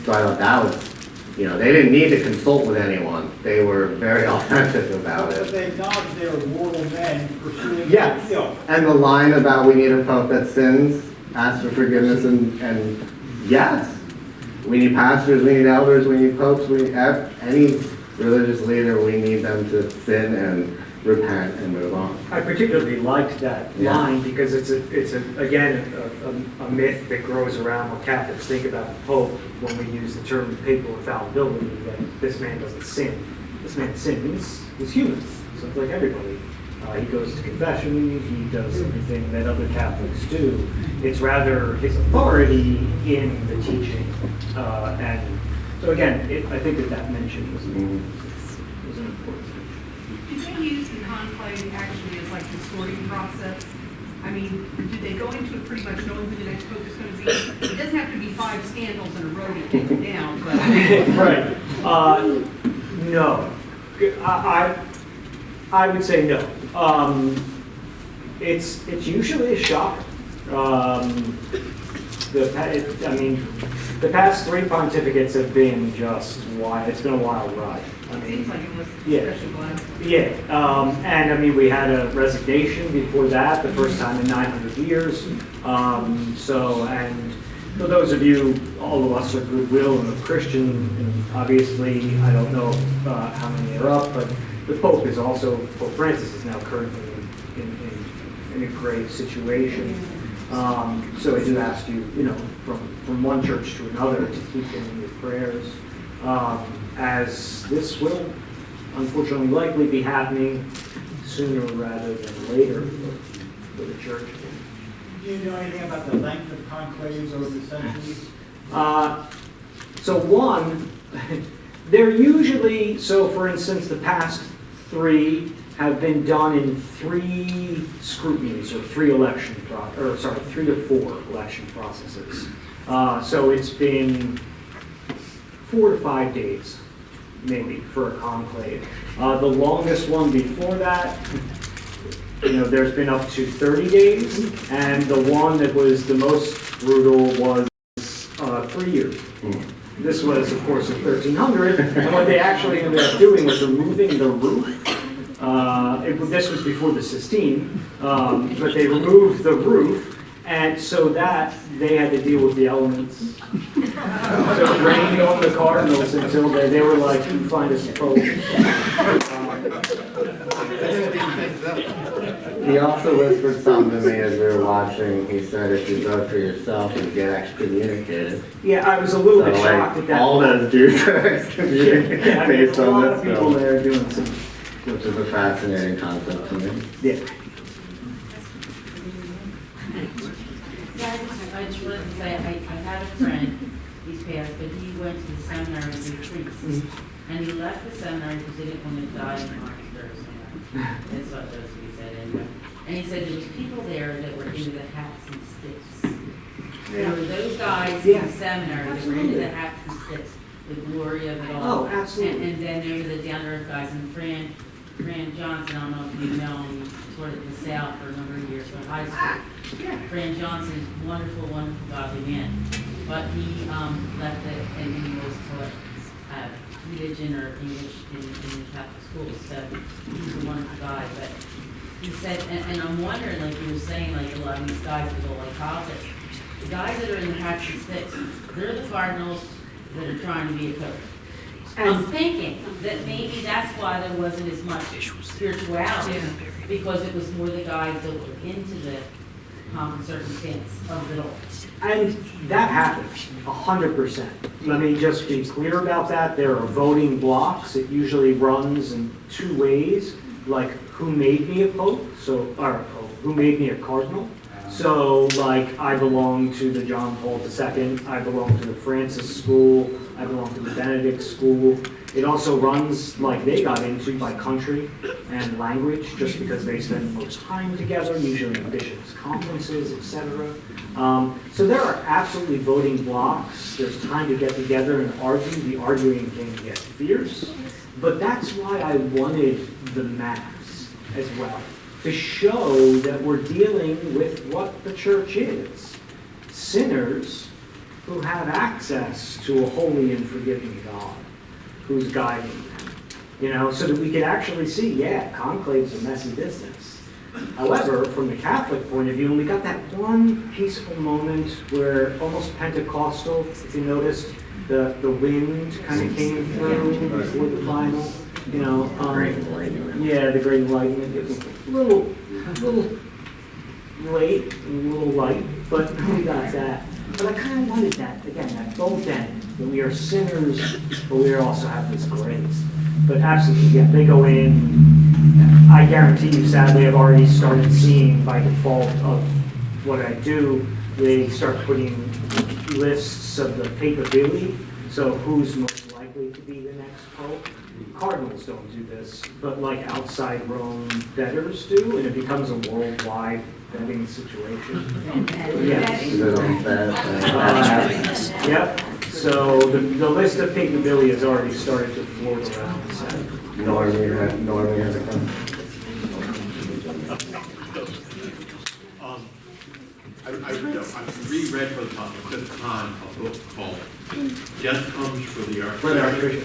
So I thought that was, they didn't need to consult with anyone. They were very authentic about But it. they acknowledge they were mortal men pursuing Yes, guilt. and the line about we need a pope that sins, ask for forgiveness, and yes, we need pastors, we need elders, we need popes, we need any religious leader, we need them to sin and repent and move on. I particularly liked that Yeah. line because it's again a myth that grows around what Catholics think about the Pope when we use the term papal infallibility, that this man doesn't sin. This man sins. He's human. So it's like everybody. He goes to confession. He does everything that other Catholics do. It's rather his authority in the teaching And so again, I think that mention was Mhm. an important thing. Did they use the conclave actually as like the sorting process? I mean, did they go into it pretty much knowing who the next pope is going to be? It doesn't have to be 5 scandals in a row to take them down, but. Right. No. I would say no. It's usually a shock. The past 3 pontificates have been just wild. It's been a wild ride. It seems like it was yeah. especially glad. Yeah, and I mean, we had a resignation before that, the first time in 900 years. And for those of you, all of us are goodwill and of Christian, and obviously, I don't know how many are up, but the Pope is also, Pope Francis is now currently in a grave situation. So I do ask you, from one church to another to keep him in your prayers, as this will unfortunately likely be happening sooner rather than later for the church. Do you know anything about the length of conclaves over the centuries? So one, they're usually, so for instance, the past 3 have been done in 3 scrutinies or 3 3 to 4 election processes. So it's been 4 to 5 days, maybe, for a conclave. The longest one before that, there's been up to 30 days, and the one that was the most brutal was 3 years. This was, of course, in 1300, and what they actually ended up doing was removing the roof. This was before the Sistine, but they removed the roof, and so that they had to deal with the elements. So it rained on the cardinals until they were like, "You find us a pope." He also whispered something to me as we were watching. He said, if you vote for yourself, you get excommunicated. Yeah, I was a little bit So, shocked at that. all those dudes are excommunicated Yeah, I mean, based there's a lot on of this people film, there doing some, which is a fascinating concept to me. yeah. Yeah, I just wanted to say, I had a friend, he's passed, but he went to the seminary as a priest. And he left the seminary because he didn't want to die in Monster or something. That's what he said anyway. And he said there was people there that were into the hats and sticks. There were those guys in the seminary that were into the hats and sticks, the glory of it all. Oh, absolutely. And then there were the down-to-earth guys, and Fran Johnson, I don't know if you know him, he taught at the South for a number of years, from high school. Fran Johnson is a wonderful, wonderful godly man. But he left it and he was taught religion or English in Catholic schools. So he's a wonderful guy. But he said, and I'm wondering, like you were saying, like a lot of these guys that go like politics, the guys that are in the hats and sticks, they're the cardinals that are trying to be a pope. I'm thinking that maybe that's why there wasn't as much spirituality, because it was more the guys that were into the pomp and circumstance of it all. And that happens, 100%. Let me just be clear about that. There are voting blocks. It usually runs in 2 ways, like who made me a pope, or who made me a cardinal. So, like, I belong to the John Paul II, I belong to the Francis School, I belong to the Benedict School. It also runs, like they got into, by country and language, just because they spend the most time together, usually in bishops' conferences, etc. So there are absolutely voting blocks. There's time to get together and argue. The arguing can get fierce. But that's why I wanted the Mass as well, to show that we're dealing with what the church is. Sinners who have access to a holy and forgiving God who's guiding them. So that we could actually see, conclave's a messy business. However, from the Catholic point of view, and we got that one peaceful moment where, almost Pentecostal, if you noticed, the wind kind of came through before the final, the great enlightenment. It was a little late, a little light, but we got that. But I kind of wanted that, again, that both end, that we are sinners, but we also have this grace. But absolutely, they go in. I guarantee you, sadly, I've already started seeing by default of what I do, they start putting lists of the papability, so who's most likely to be the next pope. Cardinals don't do this, but like outside Rome betters do, and it becomes a worldwide betting situation. Yes. Is it on that? Yep, so the list of papability has already started to float around, so. Normally has a come. I reread for the time a book called Death Comes for the For the Archbishop. Archbishop.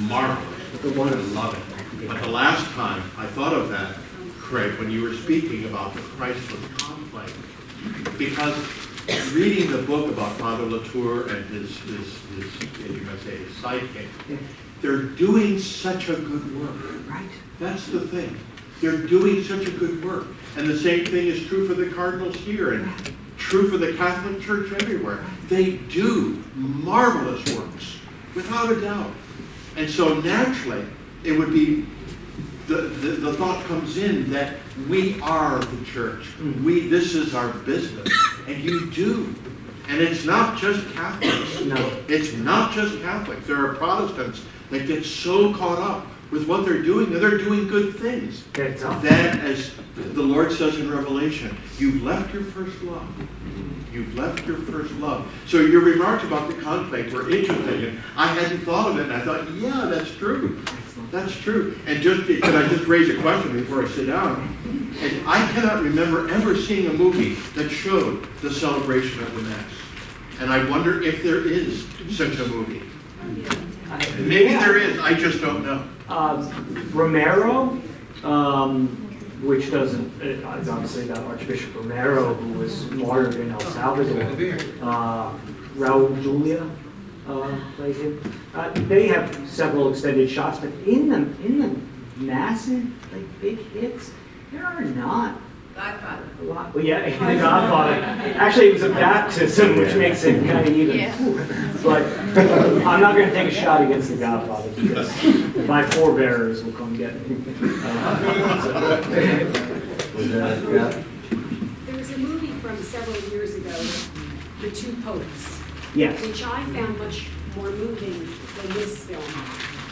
Marvelous. The one I love it. But the last time I thought of that, Craig, when you were speaking about the Christless conflict, because reading the book about Father Latour and his you might say, his sidekick, they're doing such a good work. Right. That's the thing. They're doing such a good work. And the same thing is true for the cardinals here and true for the Catholic Church everywhere. They do marvelous works, without a doubt. And so naturally, it would be, the thought comes in that we are the church. This is our business. And you do. And it's not just Catholics. No. It's not just Catholics. There are Protestants that get so caught up with what they're doing, and they're doing good things. That's all. That, as the Lord says in Revelation, you've left your first love. You've left your first love. So your remarks about the conclave were interesting, and I hadn't thought of it, and I thought, yeah, that's true. That's true. And could I just raise a question before I sit down? And I cannot remember ever seeing a movie that showed the celebration of the Mass. And I wonder if there is such a movie. Maybe there is, I just don't know. Romero, which doesn't, it's obviously about Archbishop Romero, who was martyred in El Salvador. Raul Julia played him. They have several extended shots, but in the massive, like big hits, there are not Godfather. a lot. Well, yeah, The Godfather. Actually, it was a baptism, which makes it kind of even. But I'm not going to take a shot against The Godfather because my forebearers will come get me. Yeah. There was a movie from several years ago, The Two Popes, Yes. which I found much more moving than this film.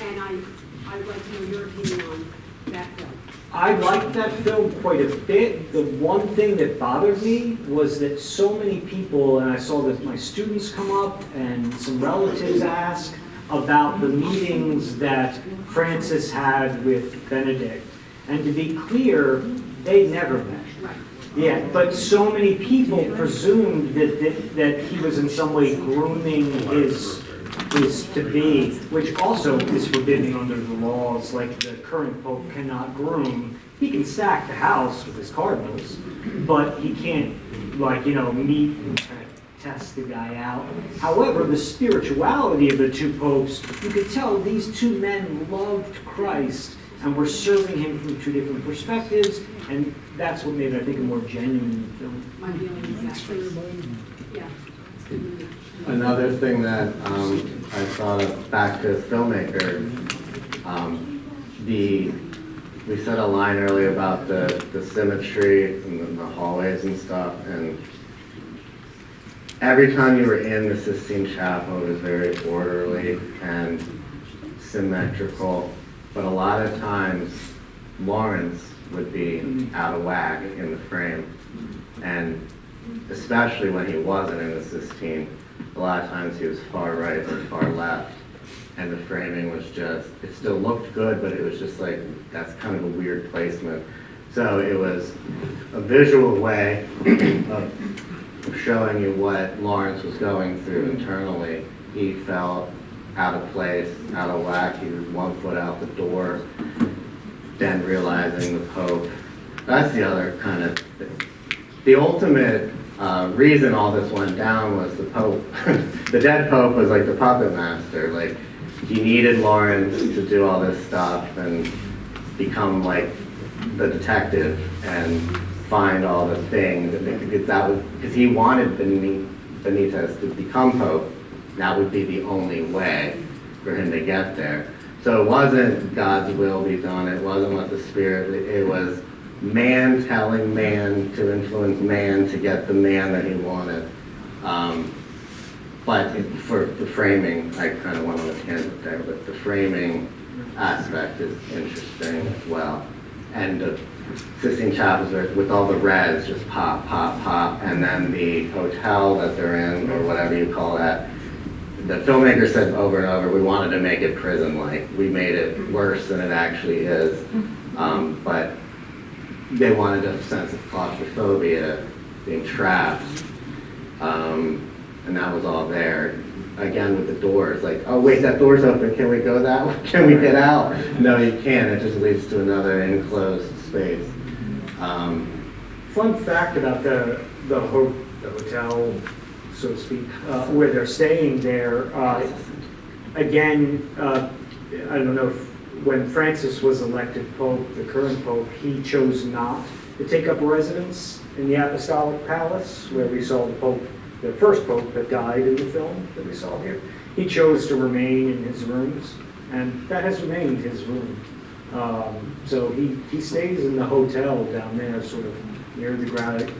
And I would like to know your opinion on that film. I liked that film quite a bit. The one thing that bothered me was that so many people, and I saw that my students come up and some relatives ask about the meetings that Francis had with Benedict. And to be clear, they never met. Right. Yeah, but so many people presumed that he was in some way grooming his to-be, which also is forbidden under the laws, like the current pope cannot groom. He can stack the house with his cardinals, but he can't, meet and kind of test the guy out. However, the spirituality of the two popes, you could tell these two men loved Christ and were serving him from two different perspectives, and that's what made it, I think, a more genuine film. My feeling is actually, yeah, it's a good movie. Another thing that I thought of back to filmmaker, we said a line earlier about the symmetry and the hallways and stuff, and every time you were in the Sistine Chapel, it was very orderly and symmetrical, but a lot of times Lawrence would be out of whack in the frame, and especially when he wasn't in the Sistine, a lot of times he was far right or far left, and the framing was just, it still looked good, but it was just like, that's kind of a weird placement. So it was a visual way of showing you what Lawrence was going through internally. He felt out of place, out of whack, he was 1 foot out the door, then realizing the Pope. That's the other kind of, the ultimate reason all this went down was the Pope. The dead Pope was like the puppet master. Like, he needed Lawrence to do all this stuff and become like the detective and find all the things. Because he wanted Benitez to become Pope. That would be the only way for him to get there. So it wasn't God's will be done. It wasn't what the Spirit, it was man telling man to influence man to get the man that he wanted. But for the framing, I kind of went on a tangent there, but the framing aspect is interesting as well. And the Sistine Chapels with all the reds just pop, pop, pop, and then the hotel that they're in, or whatever you call that, the filmmaker said over and over, we wanted to make it prison-like. We made it worse than it actually is. But they wanted a sense of claustrophobia, being trapped. And that was all there. Again, with the doors, like, oh wait, that door's open, can we go that way? Can we get out? No, you can't, it just leads to another enclosed space. Fun fact about the hotel, so to speak, where they're staying there, again, I don't know if when Francis was elected Pope, the current Pope, he chose not to take up residence in the Apostolic Palace, where we saw the Pope, the first Pope that died in the film that we saw here. He chose to remain in his rooms, and that has remained his room. So he stays in the hotel down there, sort of near the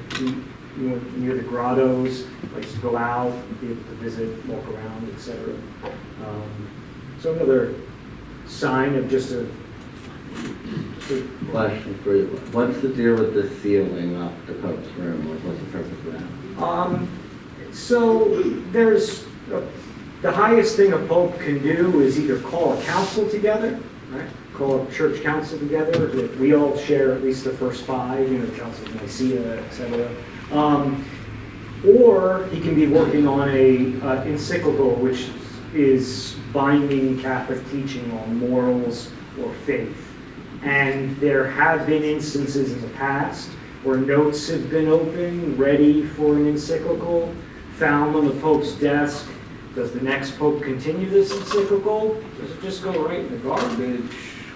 near the grottos, likes to go out, be able to visit, walk around, etc. So another sign of just a Question for you, what's the deal with the ceiling up the Pope's room? Like, what's the purpose of that? So there's, the highest thing a Pope can do is either call a council together, right? Call a church council together, that we all share at least the first five, Council of Nicaea, etc. Or he can be working on a encyclical, which is binding Catholic teaching on morals or faith. And there have been instances in the past where notes have been open, ready for an encyclical, found on the Pope's desk. Does the next Pope continue this encyclical? Does it just go right in the garbage?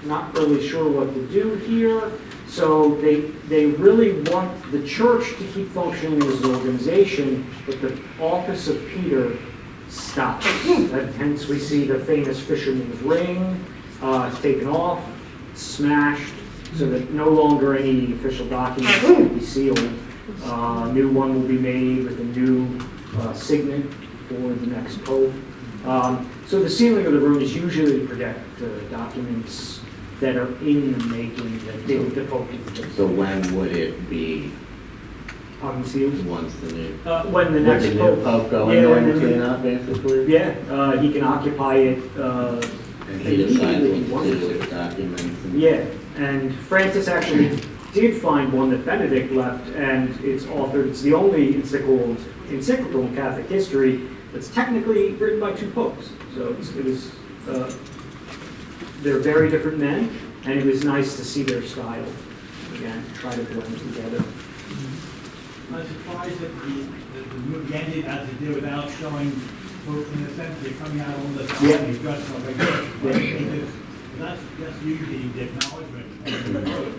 Not really sure what to do here. So they really want the church to keep functioning as an organization, but the office of Peter stops. Hence we see the famous fisherman's ring taken off, smashed, so that no longer any official documents will be sealed. New one will be made with a new signet for the next Pope. So the sealing of the room is usually to protect documents that are in the making that did the Pope. So when would it be Unsealed? once the new, When the next with the Pope. new Pope going Yeah, on when to the clean new- up, basically? Yeah, he can occupy it. And he decides what to do with the documents. And Yeah, and Francis actually did find one that Benedict left, and it's authored. It's the only encyclical in Catholic history that's technically written by two popes. So it was. They're very different men, and it was nice to see their style again, try to blend together. I'm surprised that the movie ended as it did without showing folks in the sense they're coming out on the side and dressed up like this. That's usually the acknowledgement.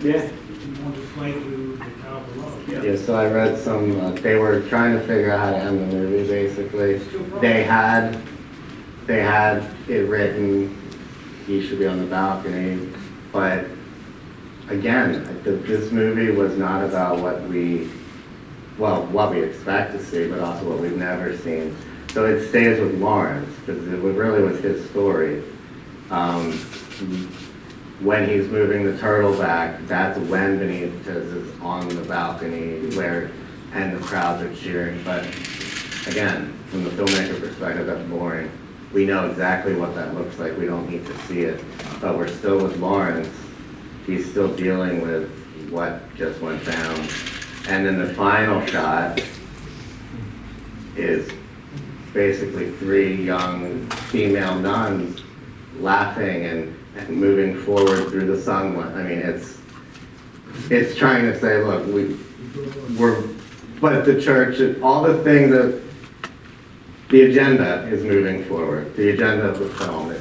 Yeah. You want to display to the crowd below. Yeah, so I read some, they were trying to figure out how to end the movie, basically. They had it written, he should be on the balcony, but again, this movie was not about what we expect to see, but also what we've never seen. So it stays with Lawrence, because it really was his story. When he's moving the turtle back, that's when Benitez is on the balcony and the crowds are cheering. But again, from the filmmaker perspective, that's boring. We know exactly what that looks like. We don't need to see it. But we're still with Lawrence. He's still dealing with what just went down. And then the final shot is basically three young female nuns laughing and moving forward through the sunlight. I mean, it's trying to say, look, but the church, all the things that the agenda is moving forward. The agenda of the film,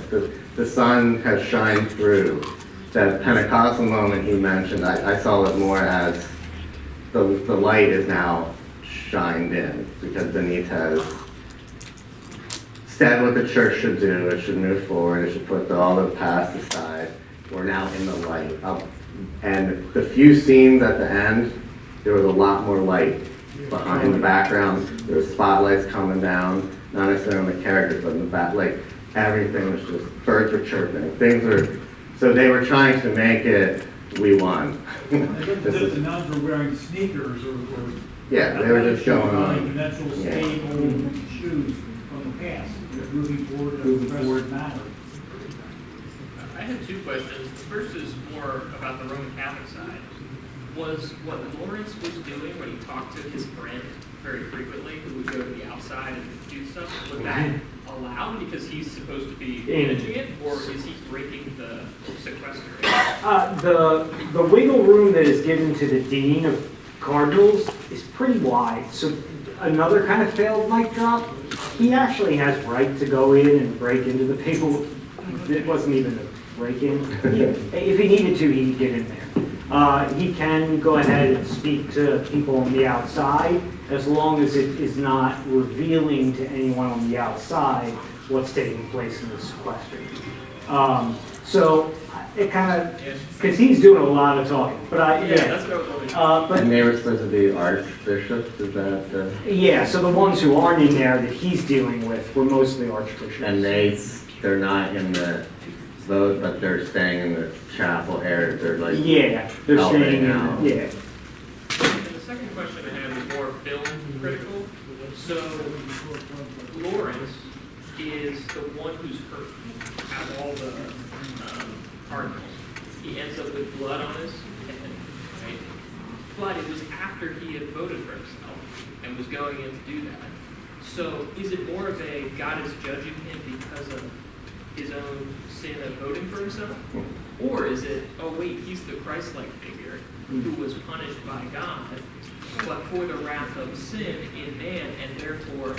the sun has shined through. That Pentecostal moment he mentioned, I saw it more as the light is now shined in, because Benitez said what the church should do. It should move forward. It should put all the past aside. We're now in the light. And the few scenes at the end, there was a lot more light behind the background. There was spotlights coming down, not necessarily on the characters, but in the back, like everything was just, birds were chirping, things were, so they were trying to make it, we won. The nuns were wearing sneakers or. Yeah, they were just going on. Conventional Yeah. stable shoes from the past, moving forward in a progressive manner. I had two questions. The first is more about the Roman Catholic side. Was what Lawrence was doing when he talked to his friend very frequently, who would go to the outside and do stuff, was that allowed because he's supposed to be managing it, or is he breaking the sequester? The wiggle room that is given to the dean of cardinals is pretty wide. So another kind of failed mic drop, he actually has right to go in and break into the papal. It wasn't even a break-in. If he needed to, he'd get in there. He can go ahead and speak to people on the outside, as long as it is not revealing to anyone on the outside what's taking place in the sequester. So it kind of, because he's doing a lot of talking, but That's what I was wondering. And they were supposed to be archbishops, is that, Yeah, so the ones who aren't in there that he's dealing with were mostly archbishops. and they're not in the vote, but they're staying in the chapel area, they're like. Yeah, they're helping staying out. in, yeah. And the second question I have is more film critical. So Lawrence is the one who's hurt out of all the cardinals. He ends up with blood on his head, right? But it was after he had voted for himself and was going in to do that. So is it more of a God is judging him because of his own sin of voting for himself? Or is it, oh wait, he's the Christ-like figure who was punished by God, but for the wrath of sin in man, and therefore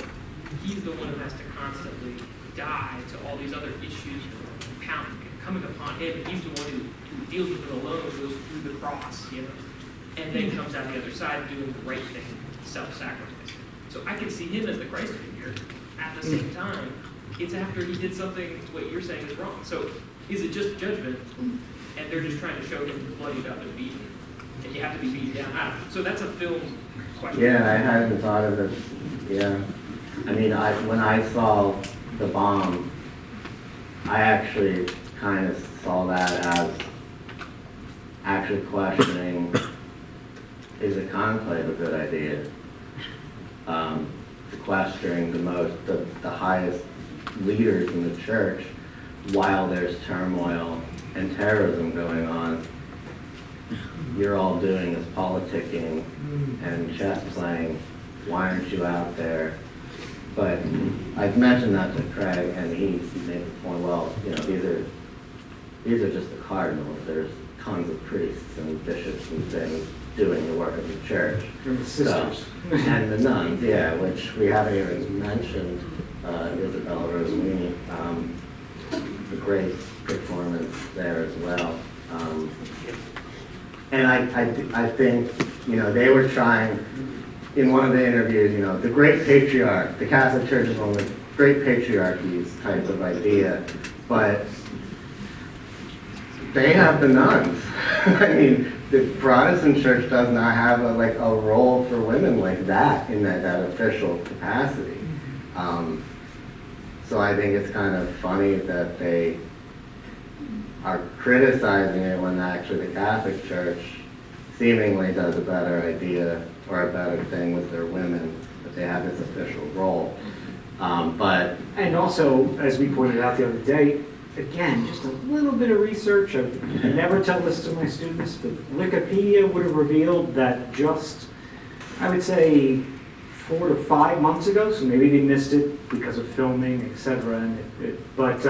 he's the one who has to constantly die to all these other issues coming upon him, and he's the one who deals with it alone, goes through the cross, and then comes out the other side doing the right thing, self-sacrifice. So I can see him as the Christ figure. At the same time, it's after he did something what you're saying is wrong. So is it just judgment, and they're just trying to show him bloodied up and beaten, and you have to be beaten down? I don't know. So that's a film question. Yeah, I hadn't thought of it, yeah. I mean, when I saw the bomb, I actually kind of saw that as actually questioning, is a conclave a good idea? Sequestering the highest leaders in the church while there's turmoil and terrorism going on. You're all doing is politicking and chess playing. Why aren't you out there? But I've mentioned that to Craig, and he made the point, well, these are just the cardinals. There's tons of priests and bishops and things doing the work of the church. And the sisters. And the nuns, yeah, which we haven't even mentioned, Isabella Rossellini, the great performance there as well. And I think, they were trying, in one of the interviews, the great patriarch, the Catholic Church is one of the great patriarchies type of idea, but they have the nuns. I mean, the Protestant church does not have a role for women like that in that official capacity. So I think it's kind of funny that they are criticizing it when actually the Catholic Church seemingly does a better idea or a better thing with their women, that they have this official role. And also, as we pointed out the other day, again, just a little bit of research. I never tell this to my students, but Wikipedia would have revealed that just, I would say, 4 to 5 months ago, so maybe they missed it because of filming, etc. But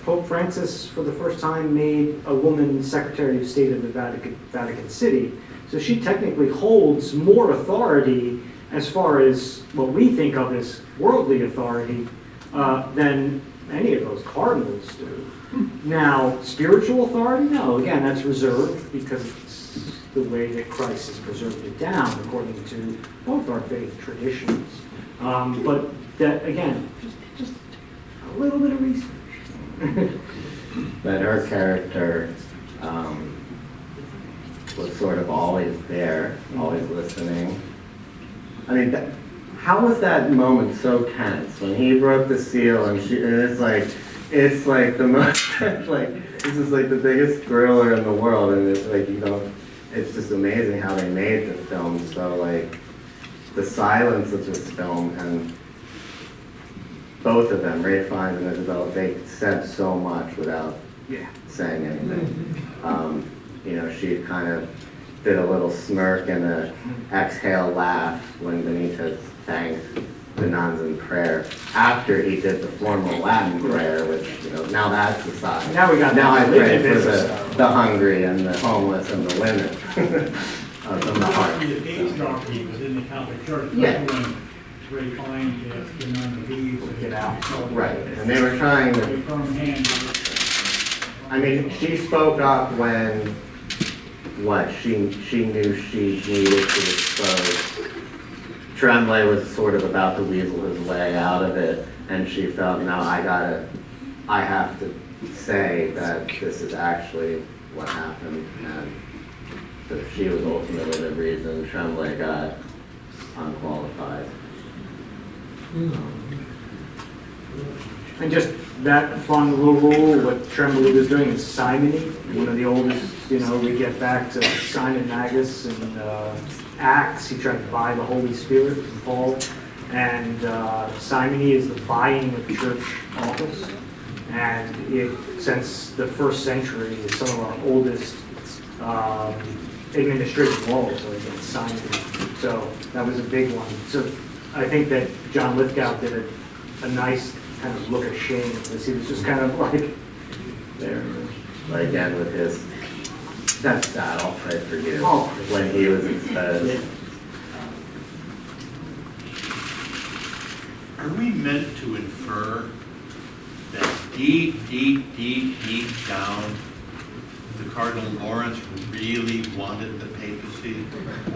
Pope Francis, for the first time, made a woman Secretary of State of the Vatican City. So she technically holds more authority as far as what we think of as worldly authority than any of those cardinals do. Now, spiritual authority, no, again, that's reserved because it's the way that Christ has preserved it down according to both our faith traditions. But that, again, just a little bit of research. But her character, was sort of always there, always listening. I mean, how was that moment so tense when he broke the seal and it's like the most, like, this is like the biggest thriller in the world, and it's like, it's just amazing how they made the film. So like, the silence of this film, and both of them, Ray Fiennes and Isabella, they said so much without saying anything. She kind of did a little smirk and an exhale laugh when Benitez thanked the nuns in prayer after he did the formal Latin prayer, which, now that's the side. Now we got Now I that pray for religious the stuff. hungry and the homeless and the women. From the heart. The AIDS doctrine within the Catholic Church, Yeah. that's when Ray Fiennes asked the nun to leave. So Get out. Right, and they were trying to, Very firm hand. I mean, she spoke up when, she knew she needed to expose. Tremblay was sort of about to weasel his way out of it, and she felt, no, I have to say that this is actually what happened, and so she was ultimately the reason Tremblay got unqualified. And just that fun little rule, what Tremblay was doing is simony, one of the oldest, we get back to Simon Magus and Acts, he tried to buy the Holy Spirit from Paul, and simony is the buying of church office, and since the first century, is some of our oldest administrative laws are against simony, so that was a big one. So I think that John Lithgow did a nice kind of look of shame at this. He was just kind of like, there. But again, with his, that's sad, I'll pray for you, Oh. when he was exposed. Are we meant to infer that deep down, the Cardinal Lawrence really wanted the papacy?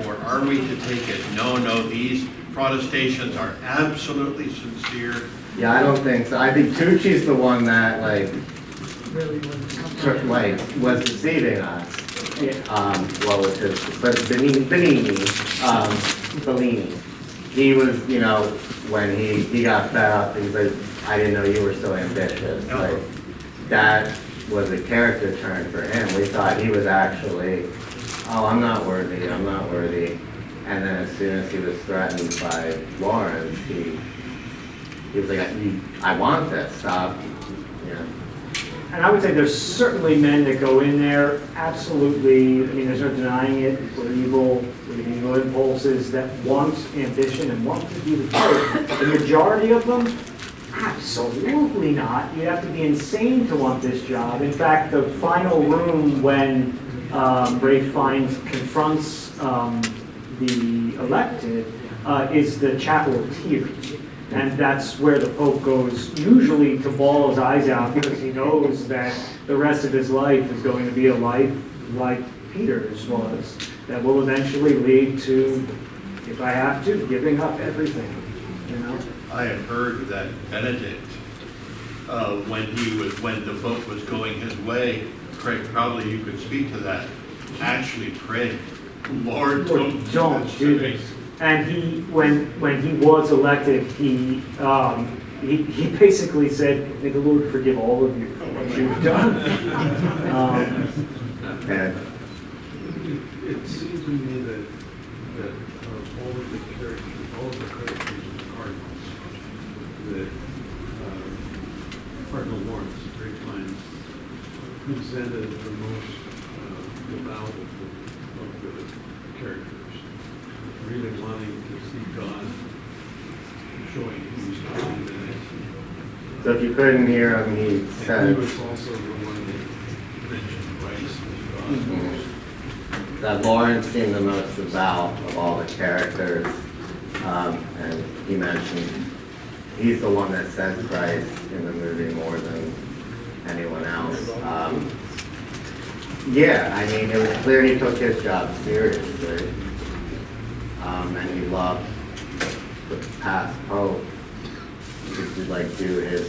Or are we to take it, no, these protestations are absolutely sincere? Yeah, I don't think so. I think Tucci's the one that was deceiving us. What was his? But Bellini. He was, when he got fed up, he was like, I didn't know you were so ambitious. No. Like, that was a character turn for him. We thought he was actually, I'm not worthy. And then as soon as he was threatened by Lawrence, he was like, I want this, stop. and I would say there's certainly men that go in there, absolutely, there's no denying it, with evil impulses that want ambition and want to be the Pope. The majority of them, absolutely not. You have to be insane to want this job. In fact, the final room when Ray Fiennes confronts the elected is the Chapel of Tears. And that's where the Pope goes usually to bawl his eyes out because he knows that the rest of his life is going to be a life like Peter's was, that will eventually lead to, if I have to, giving up everything, I have heard that Benedict, when the book was going his way, Craig, probably you could speak to that, actually prayed, Lord, don't do this. And he, when he was elected, he basically said, "May the Lord forgive all of you for what you've done." And It seems to me that all of the characters of the cardinals, that Cardinal Lawrence, Ray Fiennes, presented the most devout of the characters, really wanting to see God, showing who he's talking to. so if you couldn't hear him, he And said, he was also the one that mentioned Christ as God. that Lawrence seemed the most devout of all the characters, and he mentioned he's the one that says Christ in the movie more than anyone else. It was clear he took his job seriously, and he loved the past Pope to do his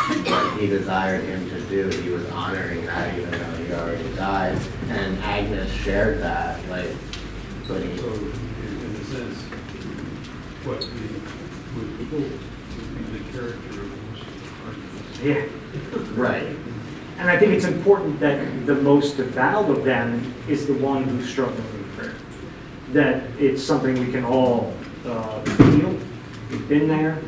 what he desired him to do. He was honoring that even though he already died. And Agnes shared that, like, putting, So, in a sense, what would be the character of most arguments. Yeah. right. And I think it's important that the most devout of them is the one who's struggling with prayer. That it's something we can all feel. We've been there.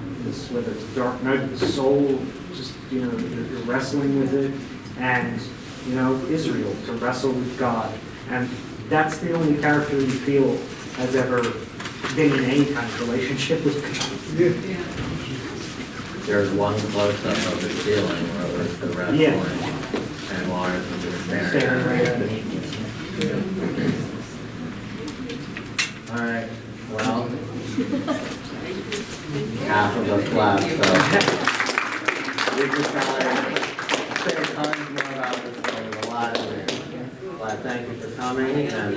Whether it's a dark night of the soul, just, you know, you're wrestling with it. And, you know, Israel, to wrestle with God. And that's the only character you feel has ever been in any kind of relationship with God. There's one close-up of the ceiling where it was the wrestling. Yeah. And Lawrence was just Staring staring right at at it. All right, well, half of us left, so we could probably say tons more about this, but there's a lot in there. But thank you for coming, and